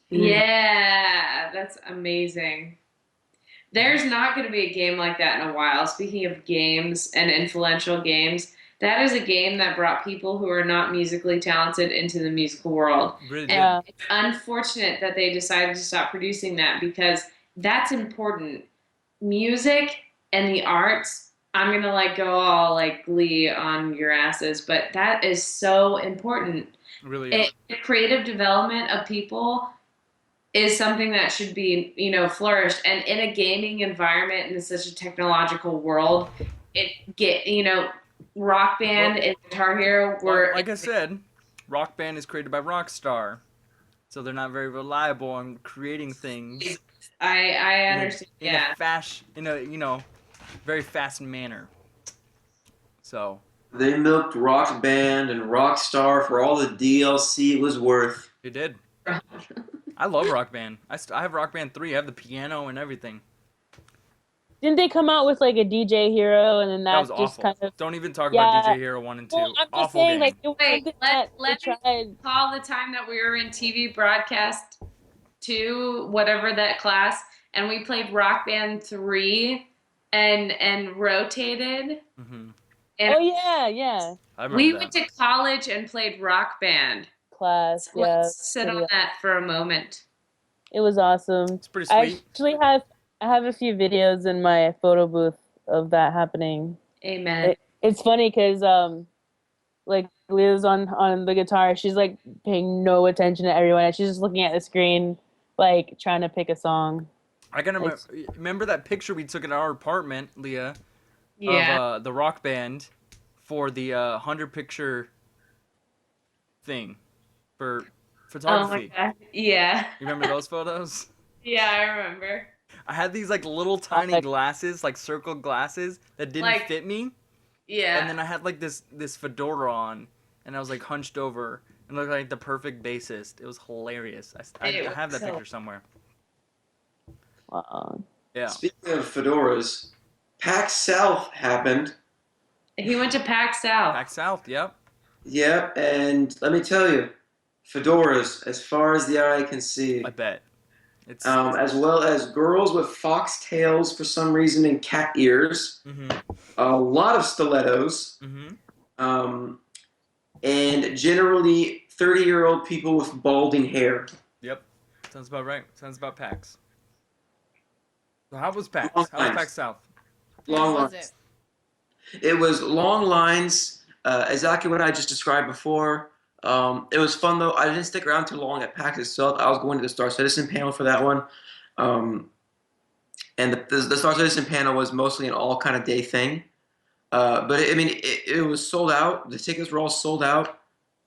A: Yeah, that's amazing. There's not going to be a game like that in a while. Speaking of games and influential games, that is a game that brought people who are not musically talented into the musical world.
C: Really did.
D: Yeah.
A: It's unfortunate that they decided to stop producing that because that's important. Music and the arts, I'm going to like go all like glee on your asses, but that is so important.
C: Really is.
A: The creative development of people is something that should be, flourished. And in a gaming environment in such a technological world, Rock Band and Guitar Hero were
C: Like I said, Rock Band is created by Rockstar, so they're not very reliable on creating things.
A: I understand.
C: In a very fast manner. So
B: They milked Rock Band and Rockstar for all the DLC it was worth.
C: they did. I love Rock Band. I have Rock Band 3. I have the piano and everything.
D: Didn't they come out with like a DJ Hero, and then
C: That was
D: that just
C: awful.
D: kind of
C: Don't even talk about
D: yeah.
C: DJ Hero 1 and 2.
D: Well, I'm just
C: Awful
D: saying,
C: game.
D: like it was
A: Wait,
D: something
A: let
D: that they
A: me
D: tried.
A: recall the time that we were in TV broadcast 2, whatever that class, and we played Rock Band 3 and rotated.
C: Hmm.
A: And
D: Oh yeah,
C: I remember
A: we
C: that.
A: went to college and played Rock Band.
D: class.
A: So
D: Yeah,
A: let's sit on that for a moment.
D: it was awesome.
C: It's pretty
D: I
C: sweet.
D: actually have a few videos in my photo booth of that happening.
A: Amen.
D: It's funny because like Leah's on the guitar, she's like paying no attention to everyone, and she's just looking at the screen, like trying to pick a song.
C: I gotta
D: It's-
C: remember that picture we took in our apartment, Leah,
A: Yeah.
C: of the Rock Band for the 100 picture thing for
A: Oh my
C: photography.
A: God. Yeah.
C: You remember those photos?
A: Yeah, I remember.
C: I had these like little tiny glasses, like circle glasses that didn't
A: Like-
C: fit me,
A: Yeah.
C: and then I had like this fedora on, and I was like hunched over and looked like the perfect bassist. It was hilarious. I
A: It
C: have that
A: was so-
C: picture somewhere. Yeah.
B: Speaking of fedoras, PAX South happened.
A: He went to PAX South.
C: Back south. Yep.
B: Yep, and let me tell you, fedoras as far as the eye can see,
C: I bet. It's.
B: as well as girls with foxtails for some reason and cat ears,
C: Mhm.
B: a lot of stilettos,
C: Mhm.
B: and generally 30-year-old people with balding hair.
C: Yep. Sounds about right. Sounds about PAX. So how was PAX?
B: Long
C: How was
B: lines.
C: PAX South?
B: Long
E: What was
B: lines.
E: it?
B: It was long lines, exactly what I just described before. It was fun though. I didn't stick around too long at PAX itself. I was going to the Star Citizen panel for that one, and the Star Citizen panel was mostly an all kind of day thing. But it was sold out. The tickets were all sold out.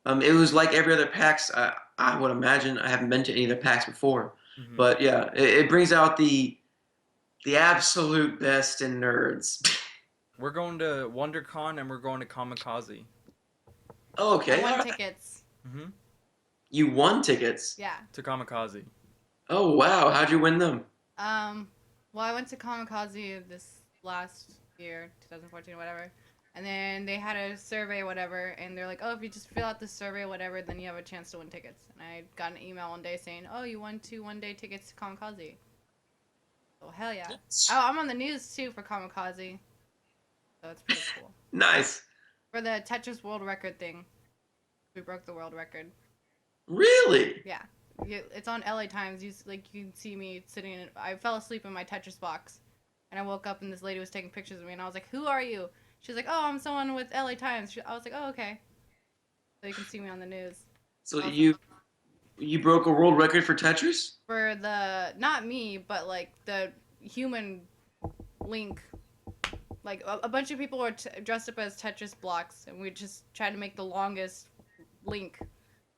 B: It was like every other PAX. I would imagine. I haven't been to any of the PAX before,
C: Mhm.
B: but yeah, it brings out the absolute best in nerds.
C: We're going to WonderCon and we're going to Kamikaze.
B: Oh,
E: I
B: okay.
E: won tickets.
C: Mhm.
B: You won tickets.
E: Yeah.
C: To Kamikaze.
B: Oh wow! How'd you win them?
E: Well, I went to Kamikaze this last year, 2014, whatever. And then they had a survey, whatever, and they're like, oh, if you just fill out this survey, whatever, then you have a chance to win tickets. And I got an email one day saying, oh, you won 2 one-day tickets to Kamikaze. Oh, hell yeah. Oh, I'm on the news, too, for Kamikaze. So it's pretty cool.
B: Nice.
E: For the Tetris world record thing. We broke the world record.
B: Really?
E: Yeah. It's on LA Times. You can see me sitting in. I fell asleep in my Tetris box, and I woke up and this lady was taking pictures of me, and I was like, "Who are you?" She's like, "Oh, I'm someone with LA Times." I was like, "Oh, okay." So you can see me on the news.
B: So
E: Awesome.
B: you broke a world record for Tetris?
E: For the not me, but like the human link. Like a bunch of people were dressed up as Tetris blocks, and we just tried to make the longest link,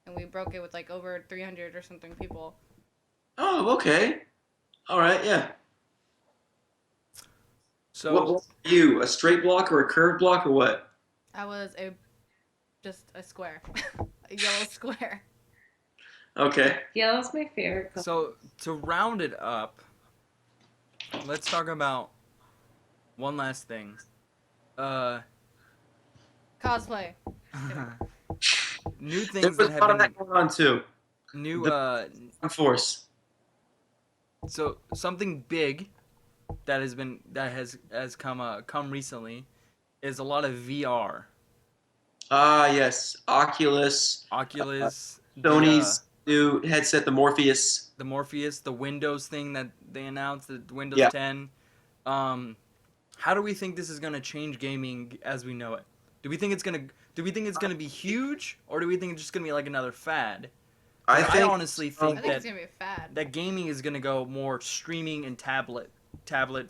E: and we broke it with like over 300 or something people.
B: Oh, okay. All right, yeah.
C: So
B: What block are you? A straight block or a curved block or what?
E: I was just a square, a yellow square.
B: Okay.
A: Yellow's my favorite color.
C: So to round it up, let's talk about one last thing.
E: Cosplay.
C: New
B: There
C: things
B: was
C: that
B: a lot of
C: have
B: that
C: been
B: going on too.
C: new.
B: Force.
C: So something big that has come recently is a lot of VR.
B: Ah, yes. Oculus,
C: Oculus,
B: Sony's new headset, the Morpheus.
C: the Morpheus, the Windows thing that they announced, the Windows
B: Yeah.
C: 10. How do we think this is gonna change gaming as we know it? Do we think it's gonna be huge, or do we think it's just gonna be like another fad? I honestly
E: I
C: think
E: think it's
C: that
E: gonna be a fad.
C: gaming is gonna go more streaming and tablet,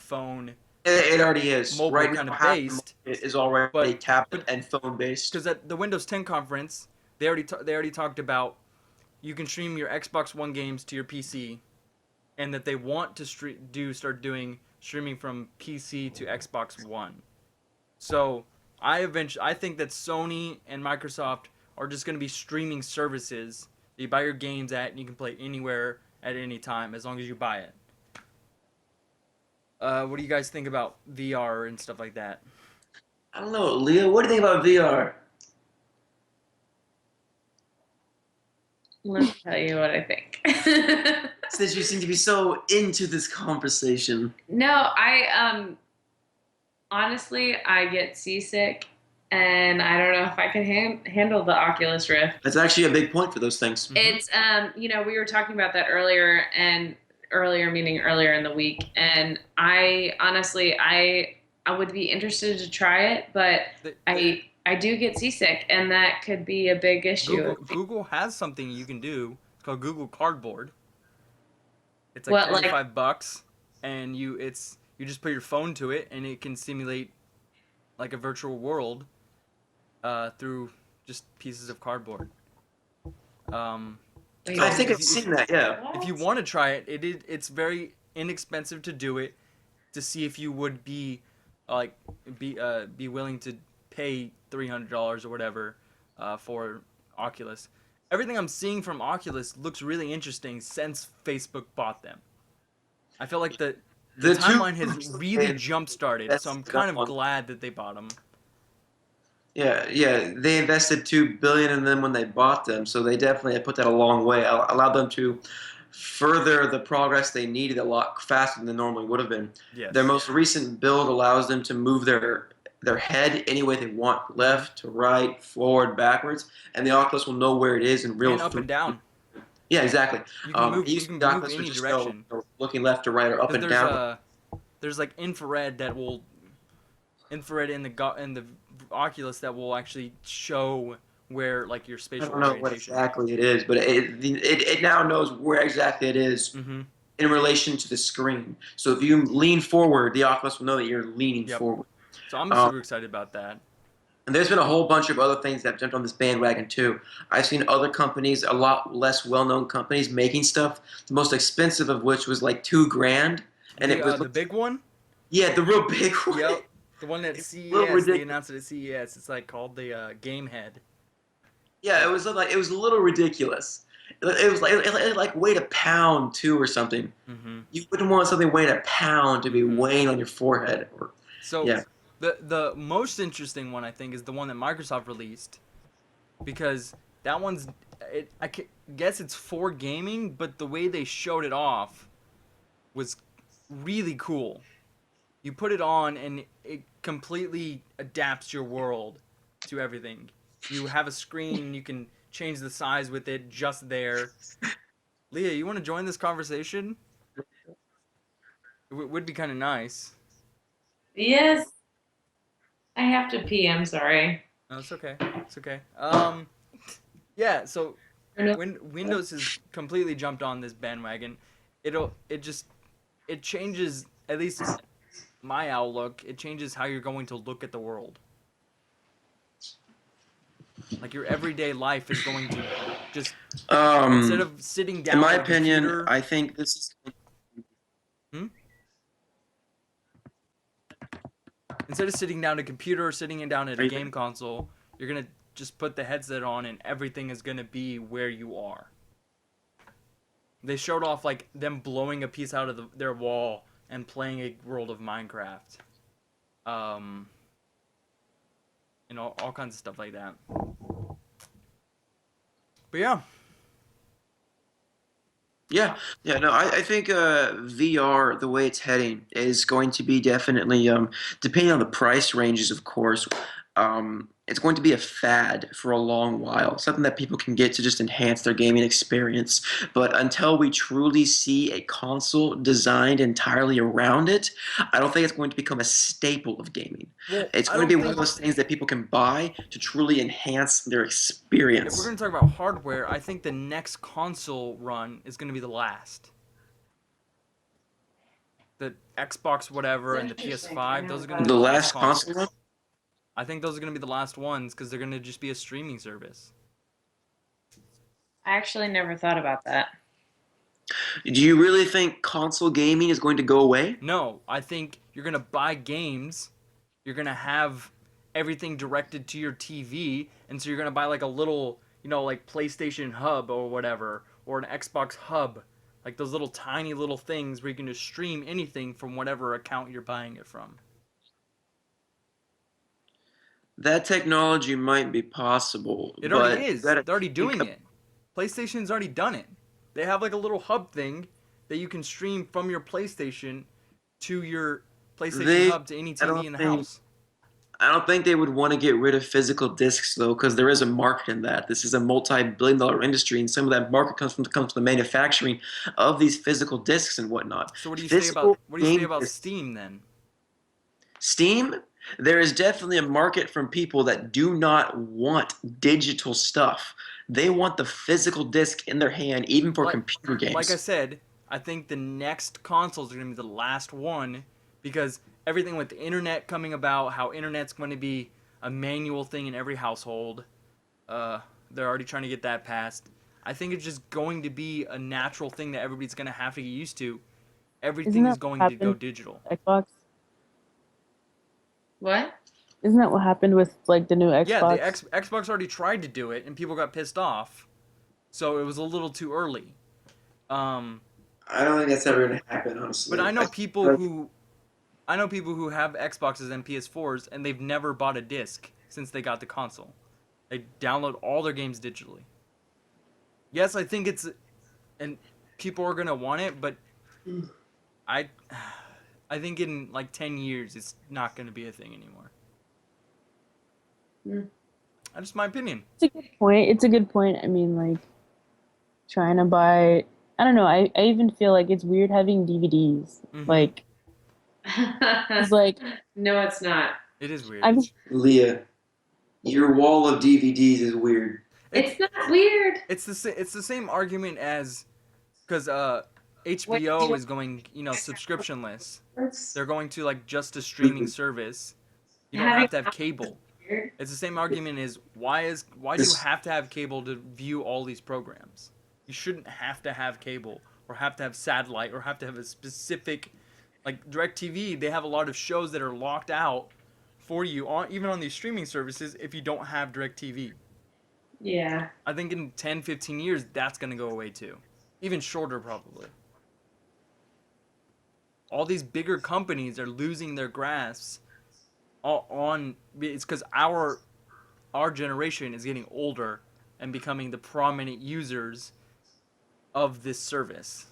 C: phone,
B: It already is.
C: mobile
B: Right
C: kind
B: now,
C: of
B: half the
C: based.
B: market is already
C: but-
B: tablet and phone based.
C: Because at the Windows 10 conference, they already talked about you can stream your Xbox One games to your PC, and that they want to start doing streaming from PC to Xbox One. So I think that Sony and Microsoft are just going to be streaming services that you buy your games at and you can play anywhere at any time as long as you buy it. What do you guys think about VR and stuff like that?
B: I don't know, Leo. What do you think about VR?
A: Let me tell you what I think.
B: Since you seem to be so into this conversation.
A: No, I honestly I get seasick, and I don't know if I can handle the Oculus Rift.
B: That's actually a big point for those things.
C: Mhm.
A: It's we were talking about that earlier, and earlier meaning earlier in the week, and I honestly I would be interested to try it, but I do get seasick, and that could be a big issue.
C: Google has something you can do. It's called Google Cardboard. It's like
A: What, like-
C: $25, and you just put your phone to it, and it can simulate like a virtual world through just pieces of cardboard.
B: I think I've seen that, yeah.
C: If you want to try it, it's very inexpensive to do it, to see if you would be be willing to pay $300 or whatever for Oculus. Everything I'm seeing from Oculus looks really interesting since Facebook bought them. I feel like the timeline has really jump-started, so I'm kind of glad that they bought them.
B: Yeah. They invested $2 billion in them when they bought them, so they definitely have put that a long way. Allowed them to further the progress they needed a lot faster than they normally would have been.
C: Yes.
B: Their most recent build allows them to move their head any way they want, left to right, forward, backwards, and the Oculus will know where it is in real
C: And up and down.
B: Yeah, exactly.
C: You can move,
B: used
C: you
B: to
C: can
B: the
C: move
B: Oculus would
C: any
B: just
C: direction.
B: go looking left to right or up
C: 'Cause
B: and down.
C: There's like infrared in the Oculus that will actually show where like your
B: I
C: spatial
B: don't know what
C: orientation.
B: exactly it is, but it now knows where exactly it is
C: Mm-hmm.
B: in relation to the screen. So if you lean forward, the Oculus will know that you're leaning
C: Yep.
B: forward.
C: So I'm super excited about that.
B: And there's been a whole bunch of other things that have jumped on this bandwagon too. I've seen other companies, a lot less well-known companies, making stuff. The most expensive of which was like $2,000, and it was
C: The big one.
B: the real big one.
C: Yep. The one at
B: It's a little
C: CES. They
B: ridiculous.
C: announced it at CES. It's like called the Game Head.
B: Yeah, it was a little ridiculous. It like weighed a pound too or something.
C: Mm-hmm.
B: You wouldn't want something weighing a pound to be weighing on your forehead.
C: So
B: Yeah.
C: the most interesting one I think is the one that Microsoft released, because that one's guess it's for gaming, but the way they showed it off was really cool. You put it on and it completely adapts your world to everything. You have a screen, you can change the size with it just there. Leah, you want to join this conversation? It would be kind of nice.
A: Yes. I have to pee. I'm sorry.
C: No, it's okay. It's okay. Yeah. So Windows has completely jumped on this bandwagon. It changes, at least my outlook. It changes how you're going to look at the world. Like your everyday life is going to just instead of sitting down.
B: In my
C: at a
B: opinion,
C: computer,
B: I think this is.
C: Instead of sitting down at a computer or sitting down at a game console, you're gonna just put the headset on and everything is gonna be where you are. They showed off like them blowing a piece out of their wall and playing a world of Minecraft. And all kinds of stuff like that. But yeah.
B: No, I think VR, the way it's heading, is going to be definitely, depending on the price ranges, of course, it's going to be a fad for a long while, something that people can get to just enhance their gaming experience. But until we truly see a console designed entirely around it, I don't think it's going to become a staple of gaming.
C: Well,
B: It's going to be one of those things that people can buy to truly enhance their experience.
C: If we're going to talk about hardware, I think the next console run is going to be the last. The Xbox whatever and the PS5, those are going to be
B: The
C: the
B: last
C: consoles.
B: console one?
C: I think those are going to be the last ones because they're going to just be a streaming service.
A: I actually never thought about that.
B: Do you really think console gaming is going to go away?
C: No, I think you're going to buy games, you're going to have everything directed to your TV, and so you're going to buy like a little, like PlayStation Hub or whatever, or an Xbox Hub Like those little tiny little things where you can just stream anything from whatever account you're buying it from.
B: That technology might be possible,
C: It already
B: but you
C: is.
B: gotta
C: They're already
B: think
C: doing it. PlayStation's already done it. They have like a little hub thing that you can stream from your PlayStation to your PlayStation
B: they.
C: Hub to any
B: I
C: TV in the
B: think.
C: house.
B: I don't think they would want to get rid of physical discs though, because there is a market in that. This is a multi-billion-dollar industry, and some of that market comes from the manufacturing of these physical discs and whatnot.
C: So what do you say
B: Physical game
C: about
B: discs.
C: Steam then?
B: Steam, there is definitely a market from people that do not want digital stuff. They want the physical disc in their hand, even for
C: Like
B: computer games.
C: like I said, I think the next consoles are going to be the last one because everything with the internet coming about, how internet's going to be a manual thing in every household. They're already trying to get that passed. I think it's just going to be a natural thing that everybody's going to have to get used to. Everything is
D: that
C: going
D: what
C: to go
D: happened
C: digital.
D: with Xbox?
A: What?
D: Isn't that what happened with like the new Xbox?
C: Yeah, the Xbox already tried to do it and people got pissed off. So it was a little too early.
B: I don't think that's ever going to happen, honestly.
C: But I know people who have Xboxes and PS4s and they've never bought a disc since they got the console. They download all their games digitally. Yes, I think and people are gonna want it, but I think in like 10 years it's not gonna be a thing anymore. That's just my opinion.
D: It's a good point. It's a good point. I mean, like trying to buy. I don't know. I even feel like it's weird having DVDs.
C: Mhm.
D: Like it's like
C: Mm-hmm.
A: No, it's not.
C: It is weird.
D: I'm
B: Leah, your wall of DVDs is weird.
A: It's not weird.
C: It's the same argument as because
A: What
C: HBO
A: you-
C: is going subscriptionless.
A: It's
C: They're going to like just a streaming service. You don't have to have cable.
A: weird.
C: It's the same argument as why do you
B: This-
C: have to have cable to view all these programs? You shouldn't have to have cable or have to have satellite or have to have a specific like DirecTV. They have a lot of shows that are locked out for you on even on these streaming services if you don't have DirecTV.
A: Yeah.
C: I think in 10, 15 years that's going to go away too. Even shorter probably. All these bigger companies are losing their grasps on it's cuz our generation is getting older and becoming the prominent users of this service.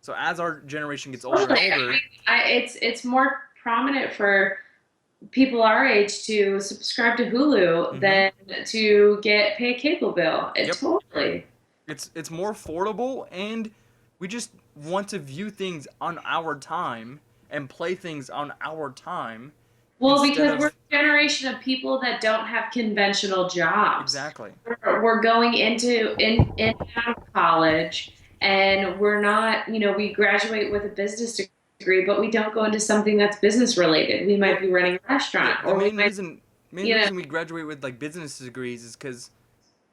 C: So as our generation gets older
A: Totally.
C: and older,
A: It's more prominent for people our age to subscribe to Hulu
C: Mhm.
A: than to pay a cable bill.
C: Yep.
A: Totally.
C: it's more affordable and we just want to view things on our time and play things on our time.
A: Well,
C: Instead
A: because
C: of-
A: we're a generation of people that don't have conventional jobs.
C: Exactly.
A: We're going into in and out of college, and we're not. We graduate with a business degree, but we don't go into something that's business related. We might be running a restaurant,
C: The
A: or we
C: main
A: might.
C: reason
A: you know-
C: we graduate with like business degrees is because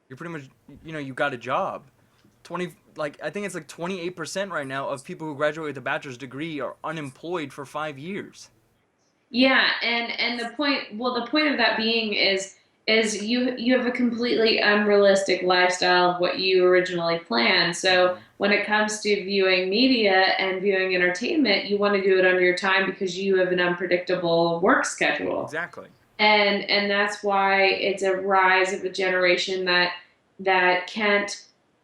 C: you're pretty much you got a job. I think it's like 28% right now of people who graduate with a bachelor's degree are unemployed for 5 years.
A: Yeah, and the point. Well, the point of that being is you have a completely unrealistic lifestyle of what you originally planned. So when it comes to viewing media and viewing entertainment, you want to do it on your time because you have an unpredictable work schedule.
C: Exactly.
A: And that's why it's a rise of a generation that can't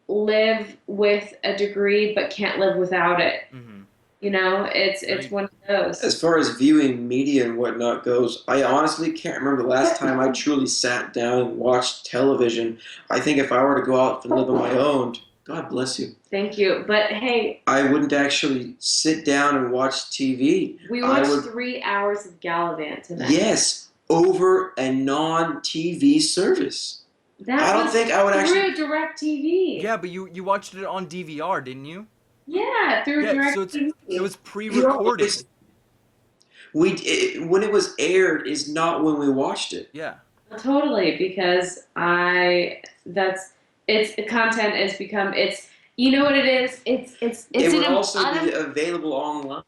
A: live with a degree but can't live without it.
C: Mm-hmm.
A: It's
C: Right.
A: one of those.
B: As far as viewing media and whatnot goes, I honestly can't remember the last time I truly sat down and watched television. I think if I were to go out and live on my own, God bless you,
A: Thank you. But hey,
B: I wouldn't actually sit down and watch TV.
A: we
B: I
A: watched
B: would-
A: 3 hours of Gallivant tonight.
B: Yes, over a non-TV service.
A: That
B: I don't
A: was
B: think I would actually.
A: through DirecTV.
C: Yeah, but you watched it on DVR, didn't you?
A: Yeah, through
C: Yeah, so
A: DirecTV.
C: it was pre-recorded.
B: When it was aired is not when we watched it.
C: Yeah.
A: Totally, because the content has become you know what it is? It's
B: It would
A: an
B: also be available online.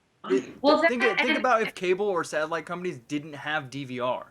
A: Well,
C: think about if cable or satellite companies didn't have DVR.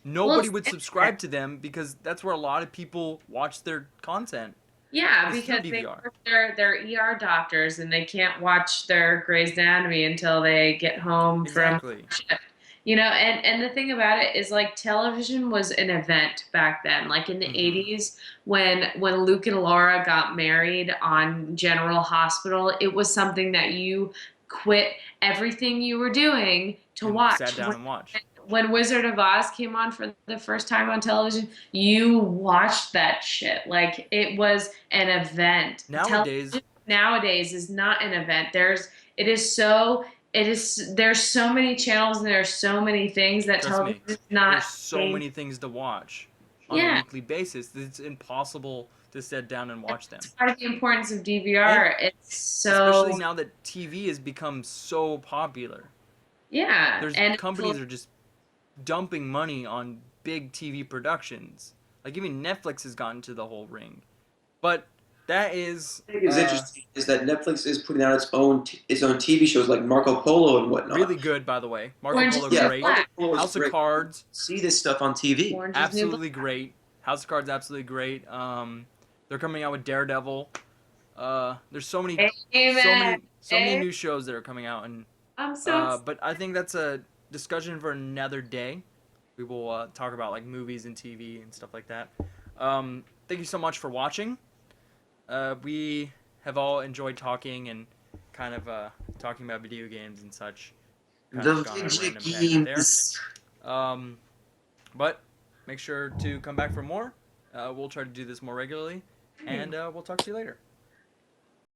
C: Nobody would subscribe to them because that's where a lot of people watch their content.
A: Yeah,
C: It's through
A: because they
C: DVR.
A: work their ER doctors and they can't watch their Grey's Anatomy until they get home from
C: Exactly.
A: shift. You know, and the thing about it is like television was an event back then. Like in the
C: Mhm.
A: 80s when Luke and Laura got married on General Hospital, it was something that you quit everything you were doing to
C: And
A: watch.
C: sat down and watched.
A: When Wizard of Oz came on for the first time on television, you watched that shit. Like it was an event.
C: Nowadays,
A: Television nowadays is not an event. It is so there's so many channels and there's so many things that
C: trust me,
A: television is not
C: there's so
A: a,
C: many things to watch on a
A: yeah.
C: weekly basis that it's impossible to sit down and watch them.
A: That's part of the importance of
C: And
A: DVR. It's
C: especially
A: so
C: now that TV has become so popular.
A: yeah.
C: There's
A: And
C: companies are just dumping money on big TV productions. Like even Netflix has gotten to the whole ring. But that is
B: I think is interesting is that Netflix is putting out its own TV shows like Marco Polo and whatnot.
C: really good, by the way. Marco
A: Orange is
C: Polo,
A: the New
C: great.
A: Black.
B: Marco Polo is
C: House of
B: great.
C: Cards,
B: See this stuff on TV.
A: Orange is New
C: absolutely
A: Black.
C: great. House of Cards, absolutely great. They're coming out with Daredevil. There's so many
A: Amen.
C: new shows that are coming out, and
A: I'm so
C: but I think that's a discussion for another day. We will talk about like movies and TV and stuff like that. Thank you so much for watching. We have all enjoyed talking and kind of talking about video games and such. Kind
B: The
C: of gone on a
B: video
C: random tangent there.
B: games.
C: But make sure to come back for more. We'll try to do this more regularly, and we'll talk to you later.